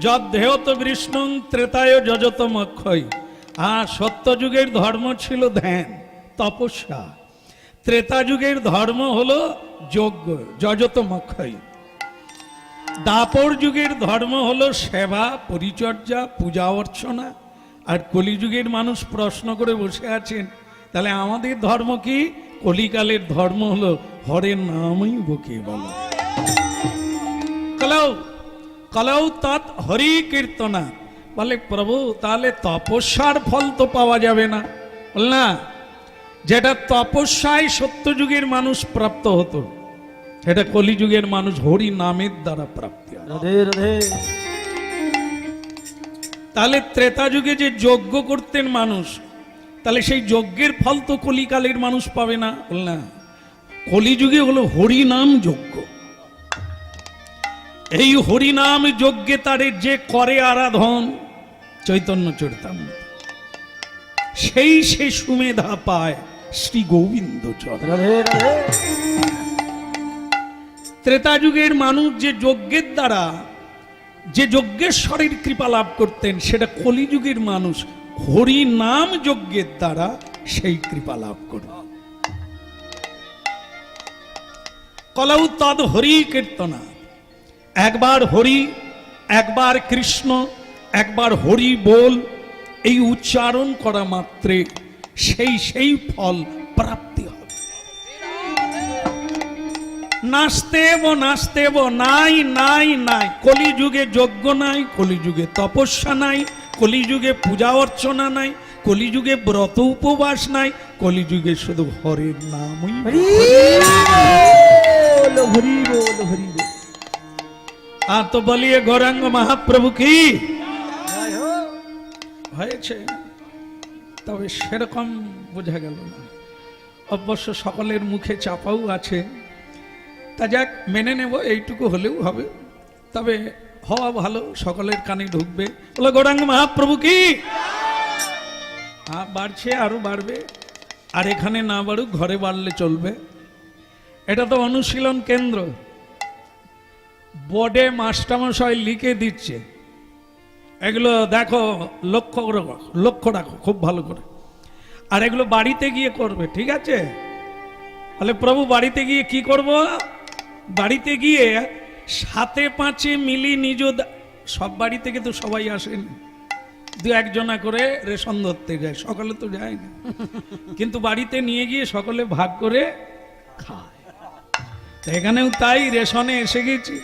যদ্ধেয়ত বিষ্ণুং ত্রেতায় যজতমক্ষয়। সত্যযুগের ধর্ম ছিল ধ্যান, তপস্যা। ত্রেতা যুগের ধর্ম হলো যজ্ঞ, যজতমক্ষয়। দাপর যুগের ধর্ম হলো সেবা, পরিচর্যা, পূজা অর্চনা। আর কলিযুগের মানুষ প্রশ্ন করে বসে আছেন, তাহলে আমাদের ধর্ম কি? কলিকালের ধর্ম হলো হরের নামই বকে বলো। কলৌ কলৌ তৎ হরি কীর্তনা। বলে প্রভু, তাহলে তপস্যার ফল তো পাওয়া যাবে না। বল না, যেটা তপস্যায় সত্যযুগের মানুষ প্রাপ্ত হতো, সেটা কলিযুগের মানুষ হরি নামের দ্বারা প্রাপ্তি। তাহলে ত্রেতা যুগে যে যজ্ঞ করতেন মানুষ, তাহলে সেই যজ্ঞের ফল তো কলিকালের মানুষ পাবে না। বল না, কলিযুগে হলো হরিনাম যজ্ঞ। এই হরিনাম যজ্ঞে তারে যে করে আরাধন, চৈতন্য চরিতামৃত, সেই সে সুমেধা পায় শ্রী গোবিন্দ চরণ। ত্রেতা যুগের মানুষ যে যজ্ঞের দ্বারা, যে যজ্ঞেশ্বরের কৃপা লাভ করতেন, সেটা কলিযুগের মানুষ হরি নাম যজ্ঞের দ্বারা সেই কৃপা লাভ করবে। কলৌ তদ হরি কীর্তনা। একবার হরি, একবার কৃষ্ণ, একবার হরি বল, এই উচ্চারণ করা মাত্রে সেই ফল প্রাপ্তি হবে। নাস্তেব নাস্তেব, নাই নাই নাই। কলিযুগে যজ্ঞ নাই, কলিযুগে তপস্যা নাই, কলিযুগে পূজা অর্চনা নাই, কলিযুগে ব্রত উপবাস নাই, কলিযুগে শুধু হরির নামই। তো বলিয়ে গৌরাঙ্গ মহাপ্রভু কি হয়েছে, তবে সেরকম বোঝা গেল না। অবশ্য সকলের মুখে চাপাও আছে, তা যাক, মেনে নেব, এইটুকু হলেও হবে। তবে হওয়া ভালো, সকলের কানে ঢুকবে। বলে গৌরাঙ্গ মহাপ্রভু কি। বাড়ছে, আরো বাড়বে। আর এখানে না বাড়ুক, ঘরে বাড়লে চলবে। এটা তো অনুশীলন কেন্দ্র। বোর্ডে মাস্টারমশাই লিখে দিচ্ছে, এগুলো দেখো, লক্ষ্য রাখো খুব ভালো করে। আর এগুলো বাড়িতে গিয়ে করবে, ঠিক আছে? বলে প্রভু, বাড়িতে গিয়ে কি করব? বাড়িতে গিয়ে সাথে পাঁচে মিলি নিজ, সব বাড়ি থেকে তো সবাই আসেন, দু একজনা করে রেশন ধরতে যায়, সকালে তো যায় না, কিন্তু বাড়িতে নিয়ে গিয়ে সকলে ভাগ করে খায়। এখানেও তাই, রেশনে এসে গেছি।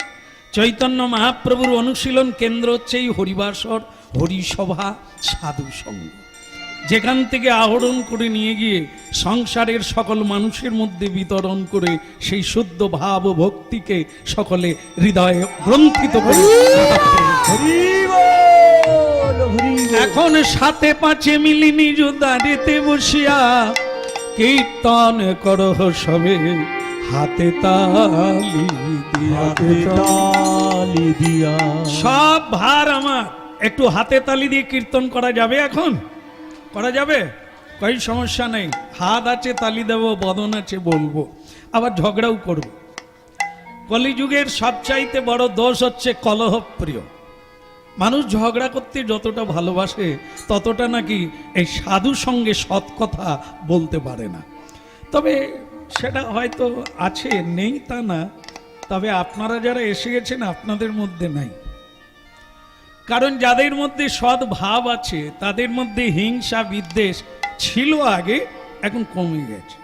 চৈতন্য মহাপ্রভুর অনুশীলন কেন্দ্র হচ্ছে এই হরিবাসর, হরিসভা, সাধু সঙ্গ, যেখান থেকে আহরণ করে নিয়ে গিয়ে সংসারের সকল মানুষের মধ্যে বিতরণ করে সেই শুদ্ধ ভাব ও ভক্তিকে সকলে হৃদয়ে গ্রন্থিত করে। এখন সাথে পাঁচে মিলি নিজ দাঁড়িতে বসিয়া কীর্তন করহ সবে, হাতে তালি দিয়া। সব ভার আমার, একটু হাতে তালি দিয়ে কীর্তন করা যাবে? এখন করা যাবে, কই সমস্যা নেই। হাত আছে তালি দেব, বদন আছে বলবো, আবার ঝগড়াও করব। কলিযুগের সবচাইতে বড় দোষ হচ্ছে কলহপ্রিয়। মানুষ ঝগড়া করতে যতটা ভালোবাসে, ততটা নাকি এই সাধু সঙ্গে সৎ কথা বলতে পারে না। তবে সেটা হয়তো আছে, নেই তা না। তবে আপনারা যারা এসে গেছেন, আপনাদের মধ্যে নাই। কারণ যাদের মধ্যে সৎ ভাব আছে, তাদের মধ্যে হিংসা বিদ্বেষ ছিল আগে, এখন কমে গেছে।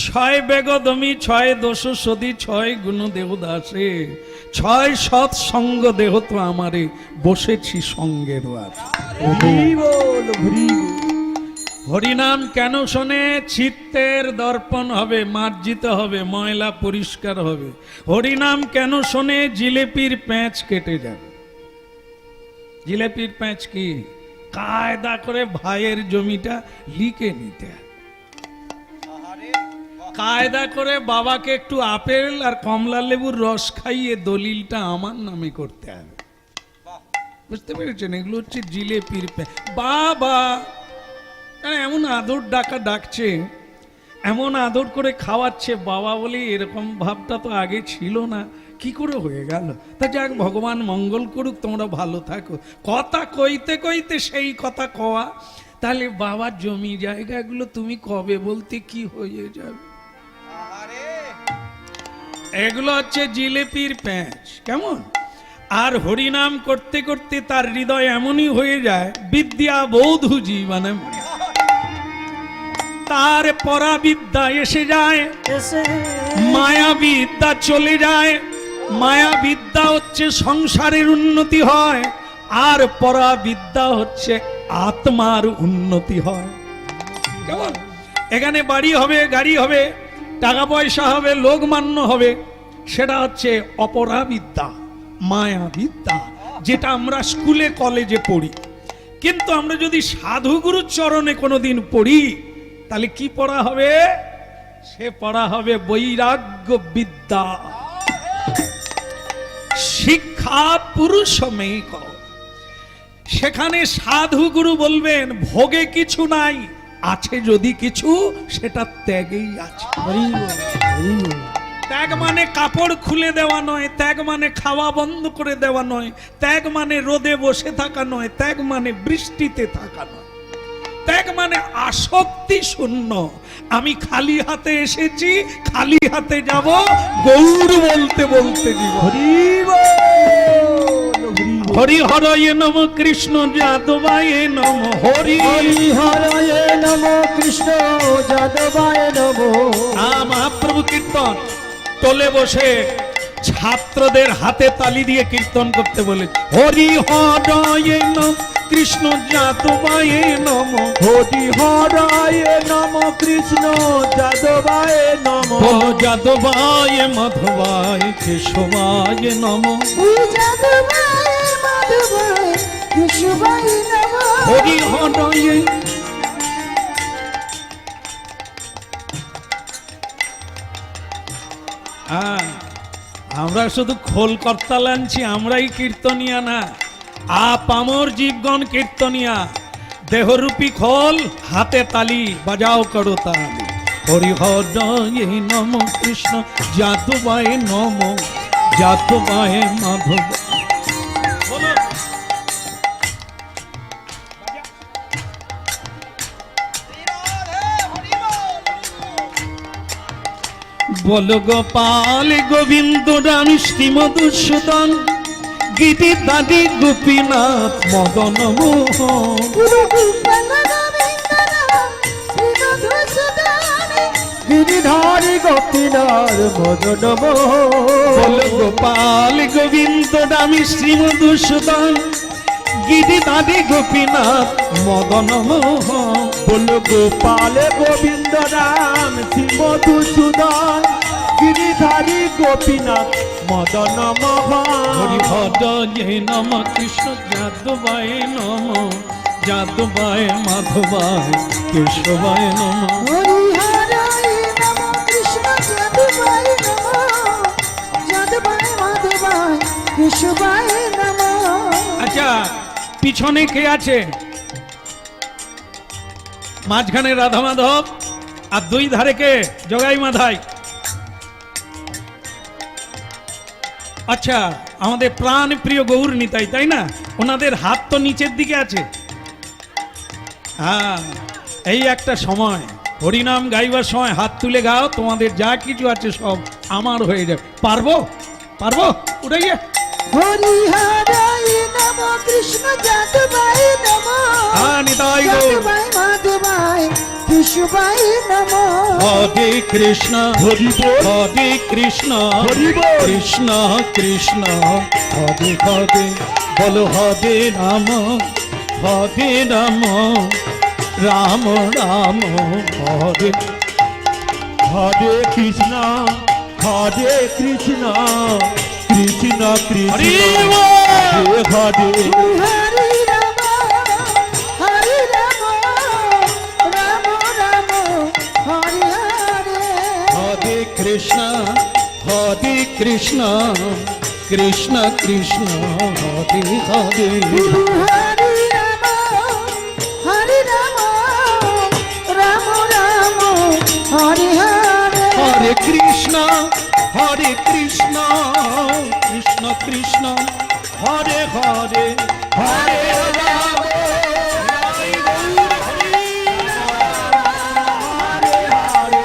ছয় বেগদমি, ছয় দোষ সদি, ছয় গুণ দেহদাসে, ছয় সৎ সঙ্গ দেহ তো আমারে, বসেছি সঙ্গের আর। হরিনাম কেন শোনে? চিত্তের দর্পণ হবে, মার্জিত হবে, ময়লা পরিষ্কার হবে। হরিনাম কেন শোনে? জিলেপির প্যাঁচ কেটে যাবে। জিলেপির প্যাঁচ কি? কায়দা করে ভাইয়ের জমিটা লিখে নিতে হবে, কায়দা করে বাবাকে একটু আপেল আর কমলা লেবুর রস খাইয়ে দলিলটা আমার নামে করতে হবে। বুঝতে পেরেছেন? এগুলো হচ্ছে জিলেপির প্যাঁচ। বাবা এমন আদর ডাকা ডাকছে, এমন আদর করে খাওয়াচ্ছে বাবা বলে, এরকম ভাবটা তো আগে ছিল না। কি করে হয়ে গেল? তা যাক, ভগবান মঙ্গল করুক, তোমরা ভালো থাকো। কথা কইতে কইতে সেই কথা কওয়া। তাহলে বাবার জমি জায়গাগুলো তুমি কবে বলতে কি হয়ে যাবে? এগুলো হচ্ছে জিলেপির প্যাঁচ, কেমন? আর হরিনাম করতে করতে তার হৃদয় এমনই হয়ে যায়, বিদ্যা বৌধু জীবনে তার পরাবিদ্যা এসে যায়, মায়া বিদ্যা চলে যায়। মায়া বিদ্যা হচ্ছে সংসারের উন্নতি হয়, আর পরাবিদ্যা হচ্ছে আত্মার উন্নতি হয়। কেমন? এখানে বাড়ি হবে, গাড়ি হবে, টাকা পয়সা হবে, লোকমান্য হবে, সেটা হচ্ছে অপরাবিদ্যা, মায়া বিদ্যা, যেটা আমরা স্কুলে কলেজে পড়ি। কিন্তু আমরা যদি সাধুগুরুর চরণে কোনোদিন পড়ি, তাহলে কি পড়া হবে? সে পড়া হবে বৈরাগ্য বিদ্যা। শিক্ষা পুরুষমেক। সেখানে সাধুগুরু বলবেন ভোগে কিছু নাই, আছে যদি কিছু সেটা ত্যাগেই আছে। ত্যাগ মানে কাপড় খুলে দেওয়া নয়, ত্যাগ মানে খাওয়া বন্ধ করে দেওয়া নয়, ত্যাগ মানে রোদে বসে থাকা নয়, ত্যাগ মানে বৃষ্টিতে থাকা নয়, ত্যাগ মানে আসক্তি শূন্য। আমি খালি হাতে এসেছি, খালি হাতে যাব, গৌর বলতে বলতে দিব। হরি হরয়ে নম কৃষ্ণ যাদবায় নম। হরি হরয়ে নম কৃষ্ণ যাদবায় নম। মহাপ্রভু কীর্তন টলে বসে ছাত্রদের হাতে তালি দিয়ে কীর্তন করতে বলে, হরি হরয়ে নম কৃষ্ণ যাদবায় নম। হরি হরয়ে নম কৃষ্ণ যাদবায় নম। যাদবায় মাধবায় কেশবায় নম। যাদবায় মাধবায় কেশবায় নম। হরি হরয়ে। আমরা শুধু খোল করতাল আনছি, আমরাই কীর্তনিয়া না। আপামর জীবগণ কীর্তনিয়া। দেহরূপী খোল, হাতে তালি, বাজাও করো তালি। হরি হরয়ে নম কৃষ্ণ যাদবায় নম। যাদবায় মাধব। বল গোপাল গোবিন্দ রাম শ্রী মধুসূদন, গিরি দাদি গোপীনাথ মদন মোহন। গিরিধারী গোপীনাথ মদন মোহন। বল গোপাল গোবিন্দ রাম শ্রী মধুসূদন, গিরি দাদি গোপীনাথ মদন মোহন। বল গোপাল গোবিন্দ রাম শ্রী মধুসূদন, গিরিধারী গোপীনাথ মদন মোহন। হরি হরয়ে নম কৃষ্ণ যাদবায় নম। যাদবায় মাধবায় কেশবায় নম। হরি হরয়ে নম কৃষ্ণ যাদবায় নম। যাদবায় মাধবায় কেশবায় নম। আচ্ছা, পিছনে কে আছে? মাঝখানে রাধা মাধব, আর দুই ধারে কে? জগাই মাধাই। আচ্ছা, আমাদের প্রাণ প্রিয় গৌর নিতাই, তাই না? ওনাদের হাত তো নিচের দিকে আছে। হ্যাঁ, এই একটা সময় হরিনাম গাইবার সময় হাত তুলে গাও, তোমাদের যা কিছু আছে সব আমার হয়ে যাবে। পারবো? পারবো? উঠাইয়ে। হরি হরয়ে নম কৃষ্ণ যাদবায় নম। নিতাই গৌর। যাদবায় মাধবায় কেশবায় নম। হরে কৃষ্ণ হরি বল। হরে কৃষ্ণ হরি বল। কৃষ্ণ কৃষ্ণ হরে হরে। বল হরে রাম হরে রাম, রাম রাম হরে। হরে কৃষ্ণ হরে কৃষ্ণ কৃষ্ণ কৃষ্ণ হরি হরে হরে। হরে রাম হরে রাম রাম রাম হরে হরে। হরে কৃষ্ণ হরে কৃষ্ণ কৃষ্ণ কৃষ্ণ হরে হরে। হরে রাম হরে রাম রাম রাম হরে হরে। হরে কৃষ্ণ হরে কৃষ্ণ কৃষ্ণ হরে হরে হরে রাম হরে হরে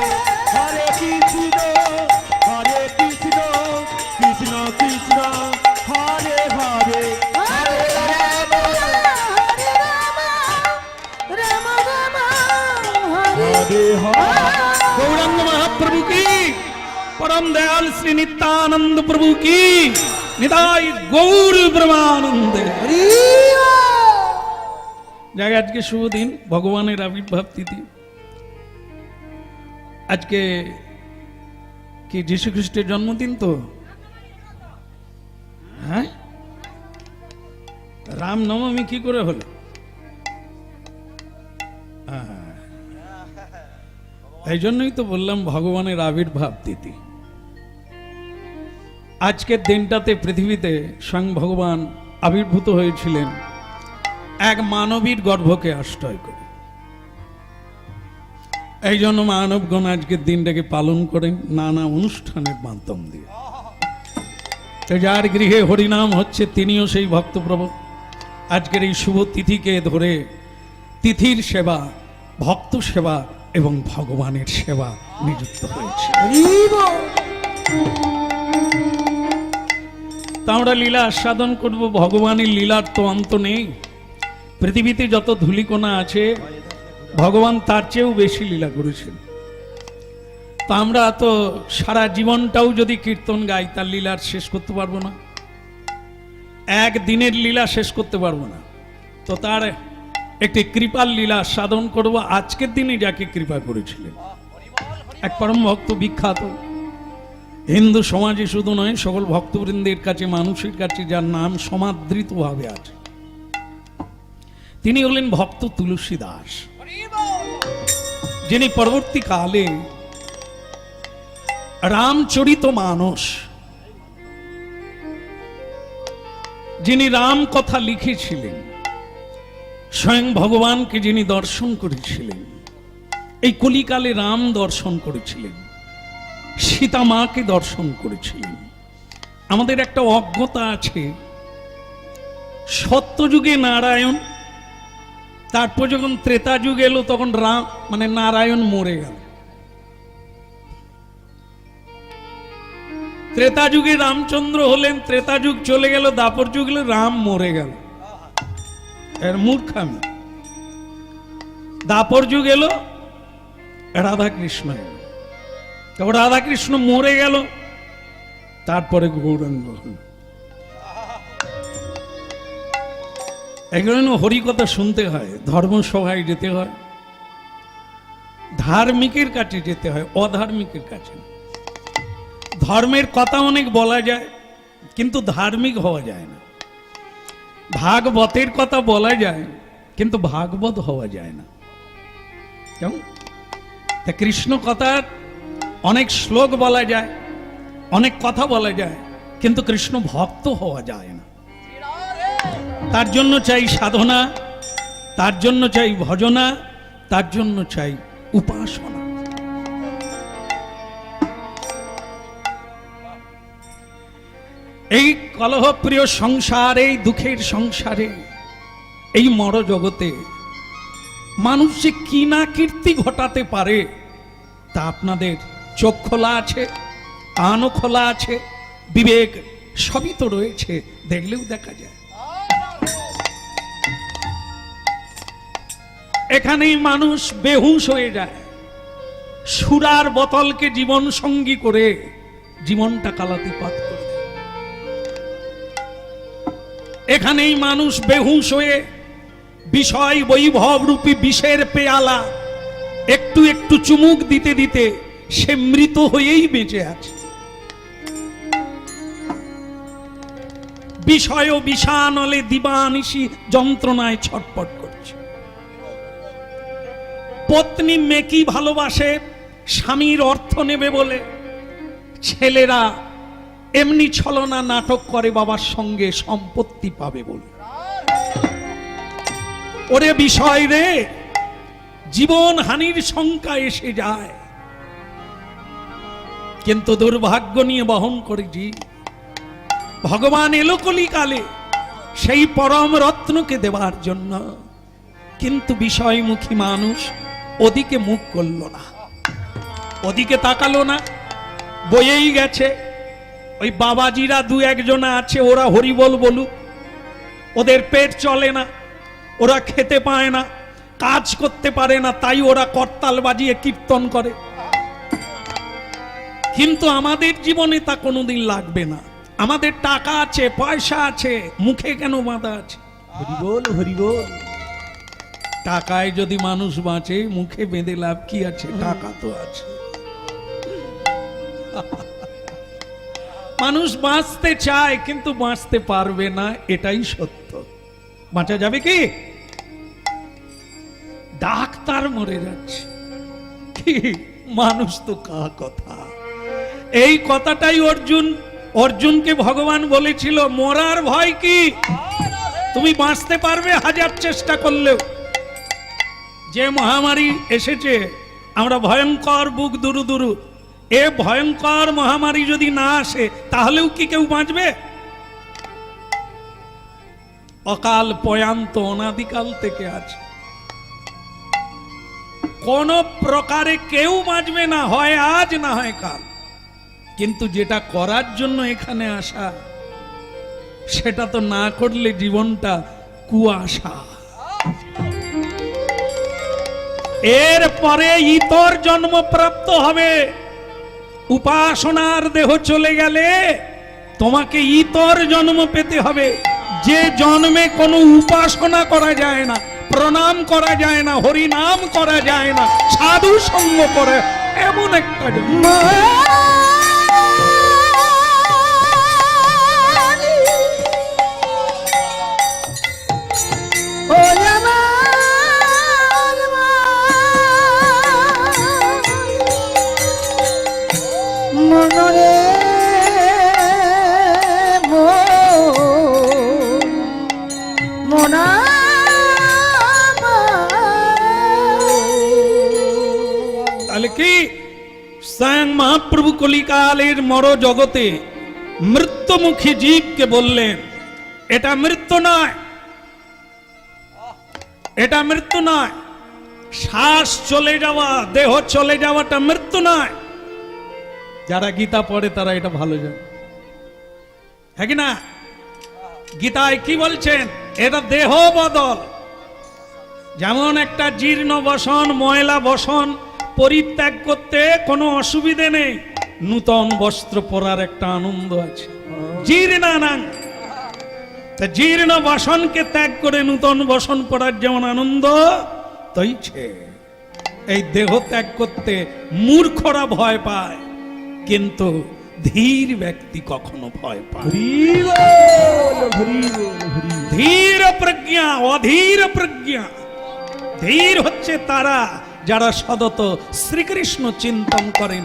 হরে কৃষ্ণ কৃষ্ণ কৃষ্ণ হরে হরে হরে রাম রাম রাম হরে হরে হরে गौरांग महाप्रभु की परम दयाल श्री नित्यानंद प्रभु की निदाई गौर ब्रह्मानंद जाए आज के शुभ दिन भगवान आविर्भाव तिथि आज के कि যীশু খ্রিস্টের জন্মদিন তো হ্যাঁ রাম নবমী কি করে হলো এই জন্যই তো বললাম ভগবানের আবির্ভাব তিথি আজকের দিনটাতে পৃথিবীতে স্বয়ং ভগবান আবির্ভূত হয়েছিলেন এক মানবীর গর্ভকে আশ্রয় করে এই জন্য মানবগণ আজকের দিনটাকে পালন করেন নানা অনুষ্ঠানের মাধ্যম দিয়ে তো যার গৃহে হরিনাম হচ্ছে তিনিও সেই ভক্তপ্রভু আজকের এই শুভ তিথিকে ধরে তিথির সেবা ভক্ত সেবা এবং ভগবানের সেবা নিযুক্ত হয়েছে তা আমরা লীলা আস্বাদন করব ভগবানের লীলার তো অন্ত নেই পৃথিবীতে যত ধূলিকণা আছে ভগবান তার চেয়েও বেশি লীলা করেছেন তা আমরা তো সারা জীবনটাও যদি কীর্তন গাই তার লীলার শেষ করতে পারবো না এক দিনের লীলা শেষ করতে পারবো না তো তার একটি কৃপার লীলা সাধন করব আজকের দিনে যাকে কৃপা করেছিলেন এক পরম ভক্ত বিখ্যাত হিন্দু সমাজে শুধু নয় সকল ভক্তবৃন্দের কাছে মানুষের কাছে যার নাম সমাদৃত ভাবে আছে তিনি হলেন ভক্ত তুলসী দাস যিনি পরবর্তীকালে রামচরিত মানস যিনি রাম কথা লিখেছিলেন স্বয়ং ভগবানকে যিনি দর্শন করেছিলেন এই কলিকালে রাম দর্শন করেছিলেন সীতা মাকে দর্শন করেছিলেন আমাদের একটা অজ্ঞতা আছে সত্যযুগে নারায়ণ তারপর যখন ত্রেতা যুগ এলো তখন রাম মানে নারায়ণ মরে গেল ত্রেতা যুগে রামচন্দ্র হলেন ত্রেতা যুগ চলে গেল দাপর যুগ এলো রাম মরে গেল এর মূর্খামি দাপর যুগ এলো রাধা কৃষ্ণ এলো তখন রাধা কৃষ্ণ মরে গেল তারপরে গৌরাঙ্গ হল এগুলো হরিকথা শুনতে হয় ধর্মসভায় যেতে হয় ধার্মিকের কাছে যেতে হয় অধার্মিকের কাছে ধর্মের কথা অনেক বলা যায় কিন্তু ধার্মিক হওয়া যায় না ভাগবতের কথা বলা যায় কিন্তু ভাগবত হওয়া যায় না কেমন তা কৃষ্ণ কথার অনেক শ্লোক বলা যায় অনেক কথা বলা যায় কিন্তু কৃষ্ণ ভক্ত হওয়া যায় না তার জন্য চাই সাধনা তার জন্য চাই ভজনা তার জন্য চাই উপাসনা এই কলহপ্রিয় সংসার এই দুঃখের সংসারে এই মর জগতে মানুষ যে কি না কীর্তি ঘটাতে পারে তা আপনাদের চোখ খোলা আছে কানও খোলা আছে বিবেক সবই তো রয়েছে দেখলেও দেখা যায় এখানেই মানুষ বেহুশ হয়ে যায় সুরার বোতলকে জীবন সঙ্গী করে জীবনটা কালাতিপাত করে দেয় এখানেই মানুষ বেহুশ হয়ে বিষয় বৈভব রূপী বিষের পেয়ালা একটু একটু চুমুক দিতে দিতে সে মৃত হয়েই বেঁচে আছে বিষয় ও বিষানলে দিবানিশি যন্ত্রণায় ছটপট করছে পত্নী মেকি ভালোবাসে স্বামীর অর্থ নেবে বলে ছেলেরা এমনি ছলনা নাটক করে বাবার সঙ্গে সম্পত্তি পাবে বলে ওরে বিষয় রে জীবন হানির শঙ্কা এসে যায় কিন্তু দুর্ভাগ্য নিয়ে বহন করেছি ভগবান এলো কলিকালে সেই পরম রত্নকে দেওয়ার জন্য, কিন্তু বিষয়মুখী মানুষ ওদিকে মুখ করল না, ওদিকে তাকালো না, বয়েই গেছে। ওই বাবাজিরা দু একজন আছে, ওরা হরিবল বলুক, ওদের পেট চলে না, ওরা খেতে পায় না, কাজ করতে পারে না, তাই ওরা করতাল বাজিয়ে কীর্তন করে। কিন্তু আমাদের জীবনে তা কোনোদিন লাগবে না। আমাদের টাকা আছে, পয়সা আছে, মুখে কেন বাঁধা আছে? হরি বল, হরি বল। টাকায় যদি মানুষ বাঁচে, মুখে বেঁধে লাভ কি আছে? টাকা তো আছে। মানুষ বাঁচতে চায় কিন্তু বাঁচতে পারবে না, এটাই সত্য। বাঁচা যাবে কি? ডাক্তার মরে যাচ্ছে, কি মানুষ তো কা কথা। এই কথাটাই অর্জুনকে ভগবান বলেছিল, মরার ভয় কি, তুমি বাঁচতে পারবে হাজার চেষ্টা করলেও। যে মহামারী এসেছে, আমরা ভয়ঙ্কর বুক দুরু দুরু, এ ভয়ঙ্কর মহামারী যদি না আসে তাহলেও কি কেউ বাঁচবে? অকাল পয়ান্ত অনাদিকাল থেকে আছে, কোন প্রকারে কেউ বাঁচবে না, হয় আজ না হয় কাল। কিন্তু যেটা করার জন্য এখানে আসা, সেটা তো না করলে জীবনটা কুয়াশা। এরপরে ইতর জন্ম প্রাপ্ত হবে। উপাসনার দেহ চলে গেলে তোমাকে ইতর জন্ম পেতে হবে, যে জন্মে কোনো উপাসনা করা যায় না, প্রণাম করা যায় না, হরি নাম করা যায় না, সাধু সঙ্গ করে, এমন একটা জন্ম। মনরে মনা তাহলে কি স্বয়ং মহাপ্রভু কলিকালের মর জগতে মৃত্যুমুখী জীবকে বললেন, এটা মৃত্যু নয়, এটা মৃত্যু নয়। শ্বাস চলে যাওয়া, দেহ চলে যাওয়াটা মৃত্যু নয়। যারা গীতা পড়ে তারা এটা ভালো জানে, হ্যাঁ কি না? গীতায় কি বলছেন? এটা দেহ বদল। যেমন একটা জীর্ণ বসন, ময়লা বসন পরিত্যাগ করতে কোনো অসুবিধে নেই, নূতন বস্ত্র পরার একটা আনন্দ আছে। জীর্ণানাং, জীর্ণ বসনকে ত্যাগ করে নূতন বসন পরার যেমন আনন্দ, তৈছে এই দেহ ত্যাগ করতে মূর্খরা ভয় পায়, কিন্তু ধীর ব্যক্তি কখনো ভয় পায়। হরি বল, হরি বল, হরি বল। ধীর প্রজ্ঞা, অধীর প্রজ্ঞা। ধীর হচ্ছে তারা যারা সদত শ্রীকৃষ্ণ চিন্তন করেন,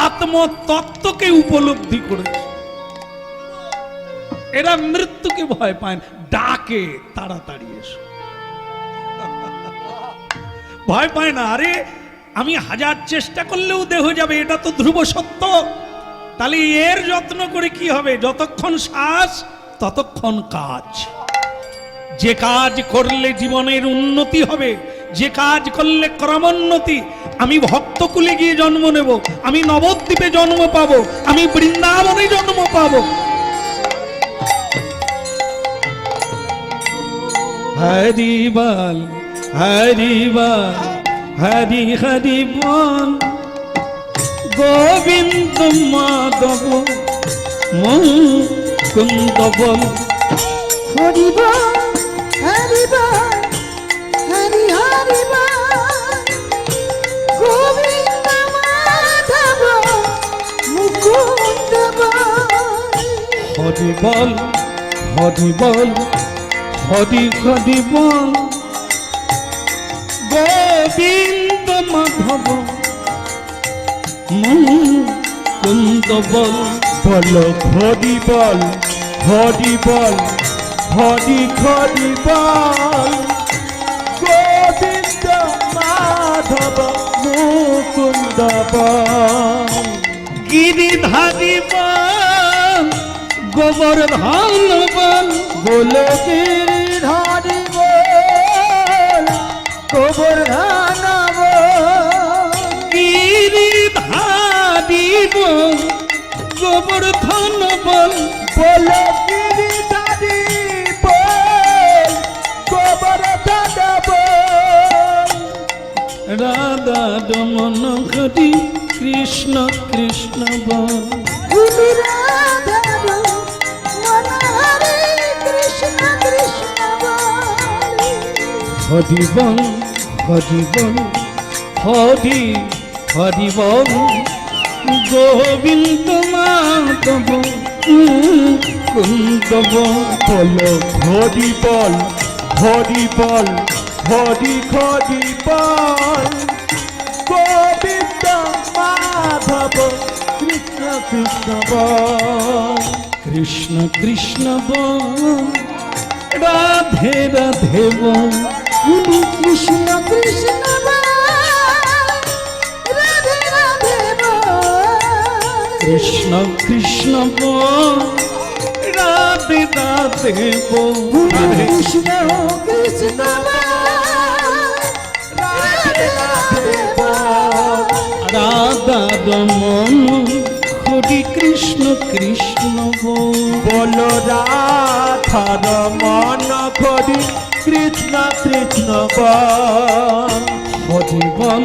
আত্মতত্ত্বকে উপলব্ধি করেছে। এরা মৃত্যুকে ভয় পায়, ডাকে তাড়াতাড়ি এসো, ভয় পায় না। আরে আমি হাজার চেষ্টা করলেও দেহ যাবে, এটা তো ধ্রুব সত্য। তাহলে এর যত্ন করে কি হবে? যতক্ষণ শ্বাস ততক্ষণ কাজ। যে কাজ করলে জীবনের উন্নতি হবে, যে কাজ করলে ক্রমোন্নতি। আমি ভক্তকুলে গিয়ে জন্ম নেব, আমি নবদ্বীপে জন্ম পাবো, আমি বৃন্দাবনে জন্ম পাবো। হরি বল, হরি বল, হরি হরি বল, গোবিন্দ মাধব মুকুন্দ বল। হরি বল, হরি বল, হরি হরি বল, গোবিন্দ মাধব মুকুন্দ বল। হরি বল, হরি বল, হরি হরি বল, গোবিন্দ মাধব মুকুন্দ বল। বল হরি বল, হরি বল, হরি হরি বল, গোবিন্দ মাধব মুকুন্দ বল। গিরিধারী বল, গোবর্ধন বল বলো গিরিধারী বল গোবর্ধন বল গিরিধারী বল গোবর্ধন বল বলো গিরিধারী বল গোবর্ধন বল রাধা রমন হরি কৃষ্ণ কৃষ্ণ বল গুরু রাধা মনোহরে কৃষ্ণ কৃষ্ণ বলে হরি বল হরি বল হরি হরি বল গোবিন্দ মাধব কুন্দ বল বলো হরি বল হরি বল হরি হরি বল গোবিন্দ মাধব কৃষ্ণ কৃষ্ণ বল কৃষ্ণ কৃষ্ণ বল রাধে রাধে বল গুরু কৃষ্ণ কৃষ্ণ রাধে রাধে কৃষ্ণ কৃষ্ণ বল রাধে রাধে বল গুরু কৃষ্ণ কৃষ্ণ রাধে রাধে রাধা রমন হরি কৃষ্ণ কৃষ্ণ বল বলো রাধার মন হরি কৃষ্ণ কৃষ্ণ বল হরি বল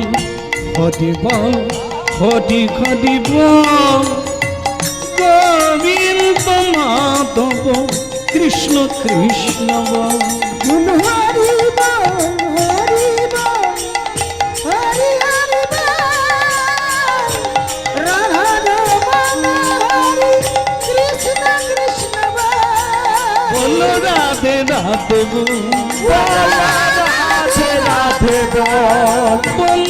হরি বল হরি হরি বল গোবিন্দ মাধব কৃষ্ণ কৃষ্ণ বল গুরু হরি বল হরি বল হরি হরি বল রাধা রমন হরি কৃষ্ণ কৃষ্ণ বল রাধে রাধে বল রাধে রাধে বল বল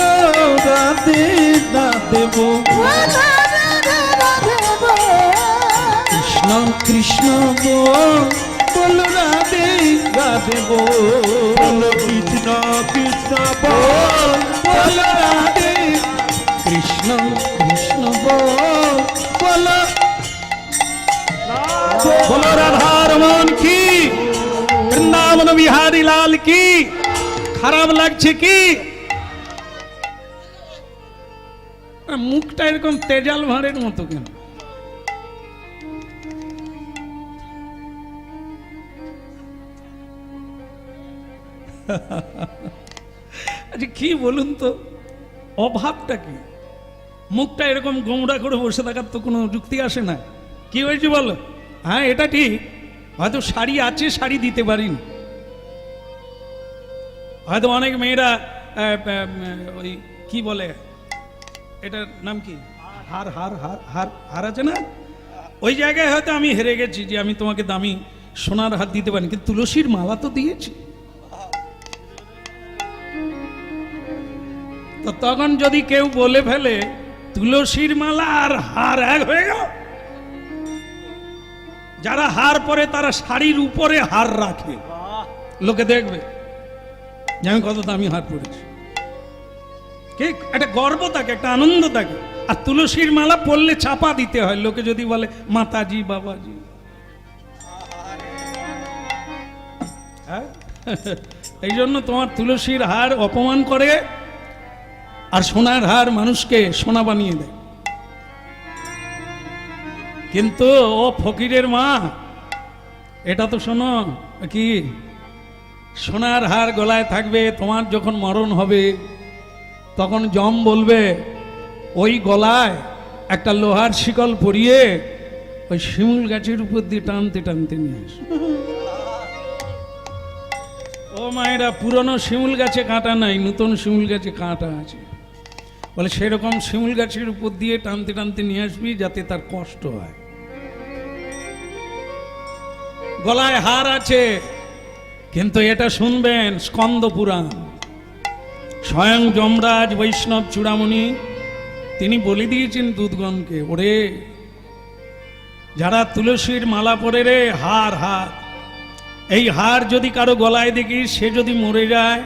রাধে রাধে বল কৃষ্ণ কৃষ্ণ বল বল রাধে রাধে বল কৃষ্ণ কৃষ্ণ বল বল রাধে কৃষ্ণ কৃষ্ণ বল বল বল রাধা রমন কি বৃন্দাবন বিহারী লাল কি খারাপ লাগছে কি মুখটা এরকম তেজাল ভাঁড়ের মতো কেন আচ্ছা কি বলুন তো অভাবটা কি মুখটা এরকম গোমড়া করে বসে থাকার তো কোনো যুক্তি আসে না কি হয়েছে বলো হ্যাঁ এটা ঠিক হয়তো শাড়ি আছে শাড়ি দিতে পারিনি হয়তো অনেক মেয়েরা ওই কি বলে এটার নাম কি হার হার হার হার হার আছে না ওই জায়গায় হয়তো আমি হেরে গেছি যে আমি তোমাকে দামি সোনার হাত দিতে পারি কিন্তু তুলসীর মালা তো দিয়েছি তো তখন যদি কেউ বলে ফেলে তুলসীর মালা আর হার এক হয়ে গেল যারা হার পরে তারা শাড়ির উপরে হার রাখে লোকে দেখবে যে আমি কত দামি হার পরেছি ঠিক একটা গর্ব থাকে একটা আনন্দ থাকে আর তুলসীর মালা পরলে চাপা দিতে হয় লোকে যদি বলে মাতাজি বাবাজি হ্যাঁ এই জন্য তোমার তুলসীর হার অপমান করে আর সোনার হার মানুষকে সোনা বানিয়ে দেয় কিন্তু ও ফকিরের মা এটা তো শোনো কি সোনার হার গলায় থাকবে তোমার যখন মরণ হবে তখন যম বলবে ওই গলায় একটা লোহার শিকল পরিয়ে ওই শিমুল গাছের উপর দিয়ে টানতে টানতে নিয়ে আস ও মায়েরা পুরনো শিমুল গাছে কাঁটা নাই নতুন শিমুল গাছে কাঁটা আছে বলে সেরকম শিমুল গাছের উপর দিয়ে টানতে টানতে নিয়ে আসবি যাতে তার কষ্ট হয় গলায় হার আছে কিন্তু এটা শুনবেন স্কন্দ পুরাণ স্বয়ং যমরাজ বৈষ্ণব চূড়ামণি তিনি বলে দিয়েছেন দুধগণকে ওরে যারা তুলসীর মালা পরে রে হার হার এই হার যদি কারো গলায় দেখি সে যদি মরে যায়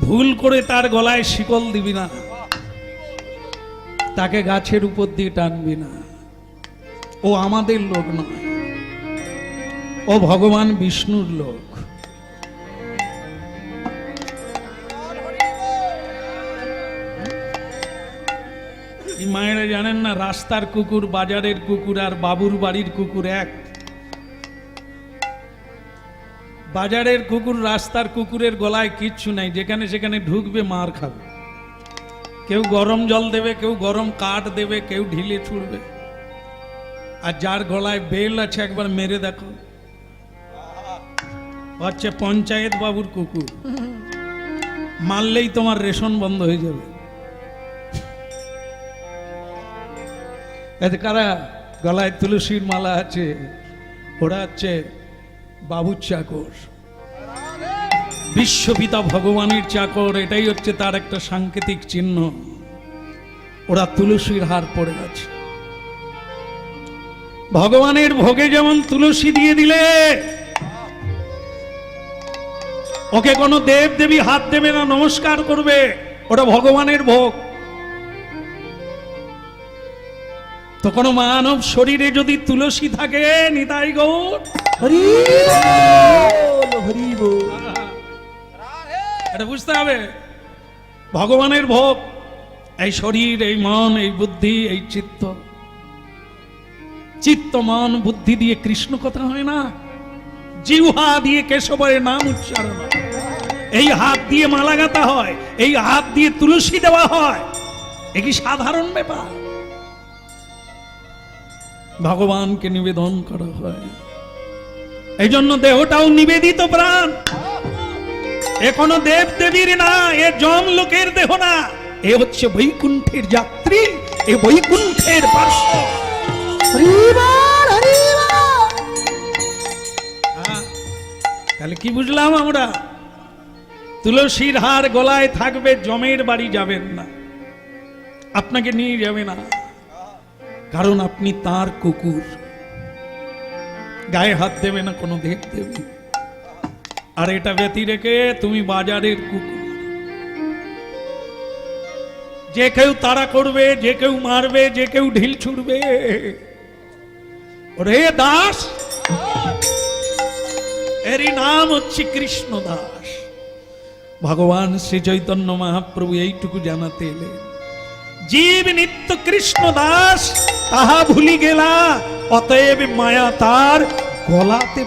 ভুল করে তার গলায় শিকল দিবি না তাকে গাছের উপর দিয়ে টানবি না ও আমাদের লোক নয় ও ভগবান বিষ্ণুর লোক। এই মায়েরা জানেন না, রাস্তার কুকুর, বাজারের কুকুর আর বাবুর বাড়ির কুকুর এক। বাজারের কুকুর, রাস্তার কুকুরের গলায় কিচ্ছু নাই, যেখানে সেখানে ঢুকবে মার খাবে। কেউ গরম জল দেবে, কেউ গরম কাঠ দেবে, কেউ ঢিলে ছুড়বে। আর যার গলায় বেল আছে একবার মেরে দেখো, হচ্ছে পঞ্চায়েত বাবুর কুকুর, মারলেই তোমার রেশন বন্ধ হয়ে যাবে। এতে কারা গলায় তুলসীর মালা আছে, ওরা হচ্ছে বাবুর চাকর, বিশ্বপিতা ভগবানের চাকর। এটাই হচ্ছে তার একটা সাংকেতিক চিহ্ন। ওরা তুলসীর হার পড়ে আছে। ভগবানের ভোগে যেমন তুলসী দিয়ে দিলে ওকে কোনো দেব দেবী হাত দেবে না, নমস্কার করবে, ওটা ভগবানের ভোগ। তো কোনো মানব শরীরে যদি তুলসী থাকে, নিতাই গৌর, হরি বল, হরি বল। এটা বুঝতে হবে, ভগবানের ভোগ। এই শরীর, এই মন, এই বুদ্ধি, এই চিত্ত, চিত্ত মন বুদ্ধি দিয়ে কৃষ্ণ কথা হয় না, জিহ্বা দিয়ে কেশবের নাম উচ্চারণ হয়, এই হাত দিয়ে মালা গাঁথা হয়, এই হাত দিয়ে তুলসী দেওয়া হয়। এ কি সাধারণ ব্যাপার? ভগবানকে নিবেদন করা হয়। এই জন্য দেহটাও নিবেদিত প্রাণ। এ কোনো দেব দেবীর না, এ জম লোকের দেহ না, এ হচ্ছে বৈকুণ্ঠের যাত্রী, এ বৈকুণ্ঠের পার্শ্ব। হরি বল, হরি বল। তাহলে কি বুঝলাম আমরা? তুলসীর হার গলায় থাকবে, জমের বাড়ি যাবেন না, আপনাকে নিয়ে যাবে না, কারণ আপনি তার কুকুর। গায়ে হাত দেবে না কোনো দেব দেবী। আর এটা ব্যতি রেখে তুমি বাজারের কুকুর। যে কেউ তাড়া করবে, যে কেউ মারবে, যে কেউ ঢিল ছুড়বে, ওরে দাস, এরই নাম হচ্ছে কৃষ্ণ দাস। ভগবান শ্রী চৈতন্য মহাপ্রভু এইটুকু জানাতে এলেন, জীব নিত্য কৃষ্ণ দাস, তাহা ভুলি গেলা, অতএব মায়া তার গলাতে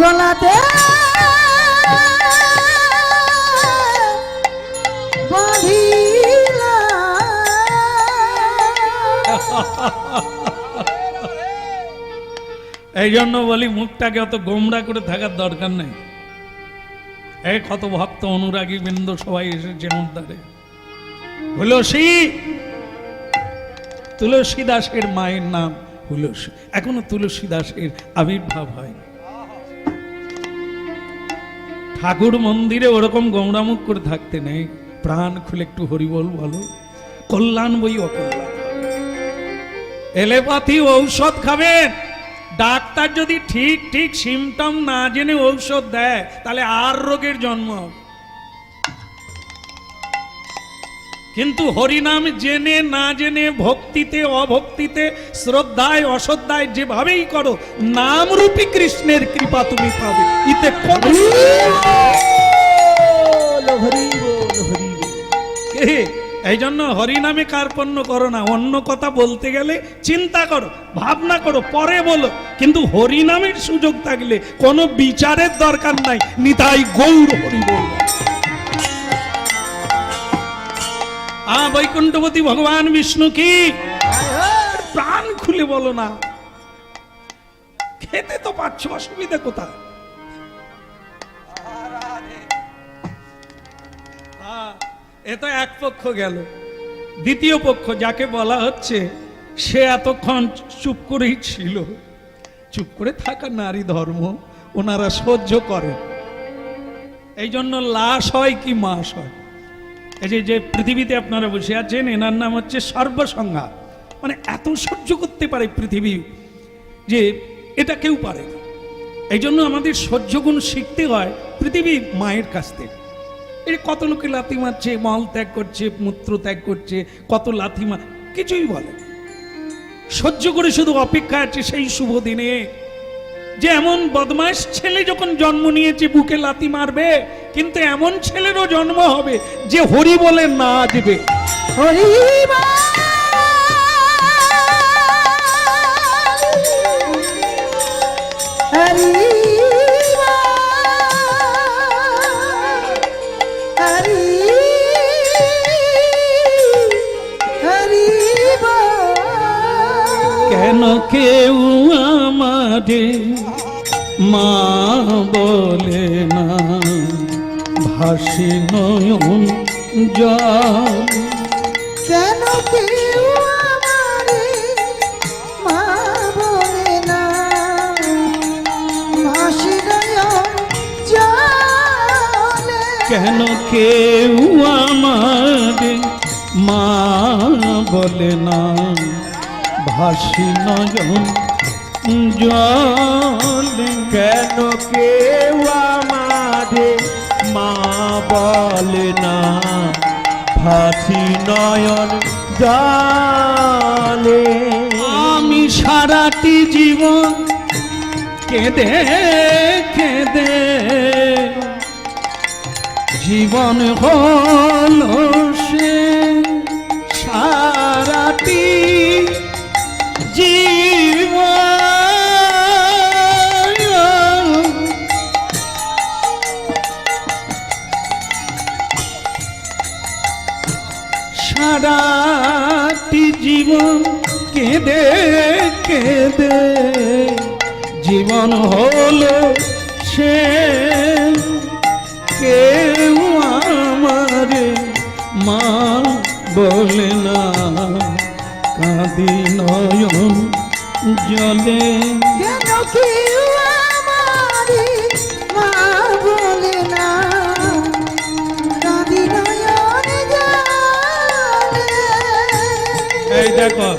গলাতে বাঁধিলা। এই জন্য বলি, মুখটাকে অত গোমরা করে থাকার দরকার নেই। এই কত ভক্ত অনুরাগী বৃন্দ সবাই এসেছে উদ্ধারে। তুলসী, তুলসী দাসের মায়ের নাম তুলসী। এখনো তুলসী দাসের আবির্ভাব হয়। ঠাকুর মন্দিরে ওরকম গোমরামুখ করে থাকতে নেই, প্রাণ খুলে একটু হরিবল বলো। কল্যাণ বই অকল্যাণ, এলোপ্যাথি ঔষধ খাবেন। ডাক্তার যদি ঠিক ঠিক সিমটম না জেনে ঔষধ দেয়, তাহলে আর রোগের জন্ম হবে। কিন্তু হরিনাম জেনে না জেনে, ভক্তিতে অভক্তিতে, শ্রদ্ধায় অশ্রদ্ধায়, যেভাবেই করো, নামরূপী কৃষ্ণের কৃপা তুমি পাবে। ইতে হরি বল, হরি বল, হরি বল। এই জন্য হরিনামে কার্পণ্য করো না। অন্য কথা বলতে গেলে চিন্তা করো, ভাবনা করো, পরে বলো, কিন্তু হরিনামের সুযোগ থাকলে কোনো বিচারের দরকার নাই। নিতাই গৌর হরি বল। বৈকুণ্ঠপতি ভগবান বিষ্ণু কি, প্রাণ খুলে বলো না। খেতে তো পাচ্ছ, অসুবিধা কোথায়? এ তো এক পক্ষ গেল। দ্বিতীয় পক্ষ যাকে বলা হচ্ছে, সে এতক্ষণ চুপ করেই ছিল। চুপ করে থাকা নারী ধর্ম ওনারা সহ্য করে। এই জন্য লাশ হয় কি মাস হয়। এই যে পৃথিবীতে আপনারা বসে আছেন, এনার নাম হচ্ছে সর্বসংজ্ঞা। মানে এত সহ্য করতে পারে পৃথিবী, যে এটা কেউ পারে না। এই জন্য আমাদের সহ্য গুণ শিখতে হয় পৃথিবী মায়ের কাছ থেকে। এই কত লোকে লাথি মারছে, মল ত্যাগ করছে, মূত্র ত্যাগ করছে, কত লাথি মার, কিছুই বলে। সহ্য করে শুধু অপেক্ষা আছে সেই শুভ দিনে যে এমন বদমাশ ছেলে যখন জন্ম নিয়েছে বুকে লাথি মারবে, কিন্তু এমন ছেলেরও জন্ম হবে যে হরি বলে নাচবে। হরি বল হরি হরি হরি কেন কেউ আমারে মা বলে না, ভাসি নয়ন জল। কেন কেউ আমারে মা বলে না, ভাসি নয়ন জলে। কেন কেউ আমারে মা বলে না, ভাসি নয়ন জলে। কেন কেউ আমারে মা বলে না, ভাসি নয়ন জলে। আমি সারাটি জীবন কেঁদে কেঁদে জীবন হলো সে, সারাটি জীবন সারাটি জীবন কেঁদে কেঁদে জীবন হলো সে। কেউ আমারে মা বলে না, কাঁদি নয়ন জলে। কেন কেউ আমারে মা বলে না, কাঁদি নয়ন জলে। এই দেখো,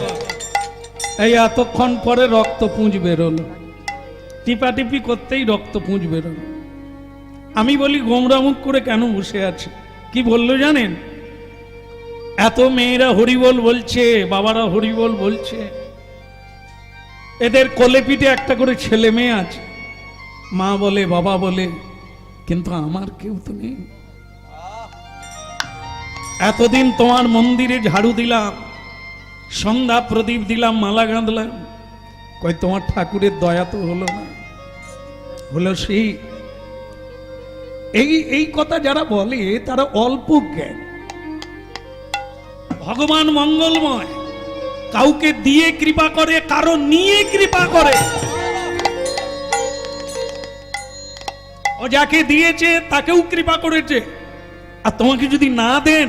এই এতক্ষণ পরে রক্ত পুঁজ বেরোলো, টিপাটিপি করতেই রক্ত পুঁজ বেরোলো। আমি বলি গোমরা মুখ করে কেন বসে আছে? কি বললো জানেন? এত মেয়েরা হরিবল বলছে, বাবারা হরিবল বলছে, এদের কোলে পিঠে একটা করে ছেলে মেয়ে আছে, মা বলে বাবা বলে, কিন্তু আমার কেউ তো নেই। এতদিন তোমার মন্দিরে ঝাড়ু দিলাম, সন্ধ্যা প্রদীপ দিলাম, মালা গাঁধলাম, কই তোমার ঠাকুরের দয়া তো হলো না। হলো সেই এই কথা যারা বলে তারা অল্প জ্ঞান। ভগবান মঙ্গলময়, কাউকে দিয়ে কৃপা করে, কারো নিয়ে কৃপা করে। ও যাকে দিয়েছে তাকেও কৃপা করেছে, আর তোমাকে যদি না দেন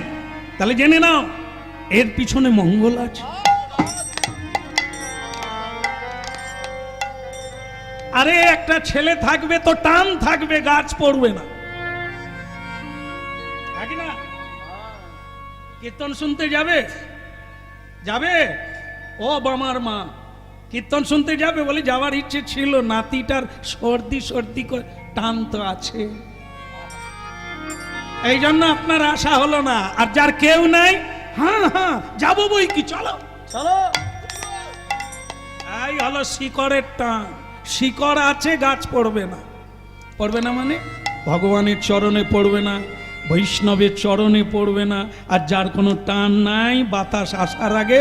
তাহলে জেনে নাও এর পিছনে মঙ্গল আছে। আরে একটা ছেলে থাকবে তো টান থাকবে, গাছ পড়বে না, না? কীর্তন শুনতে যাবে যাবে ও বামার মা, কীর্তন শুনতে যাবে বলে যাওয়ার ইচ্ছে ছিল, নাতিটার সর্দি সর্দি করে টান তো আছে, এই জন্য আপনার আশা হলো না। আর যার কেউ নাই, হ্যাঁ হ্যাঁ যাবো বই কি, চলো চলো, এই হলো শিকড়ের টান। শিকড় আছে, গাছ পড়বে না। পড়বে না মানে ভগবানের চরণে পড়বে না, বৈষ্ণবের চরণে পড়বে না। আর যার কোনো টান নাই, বাতাস আসার আগে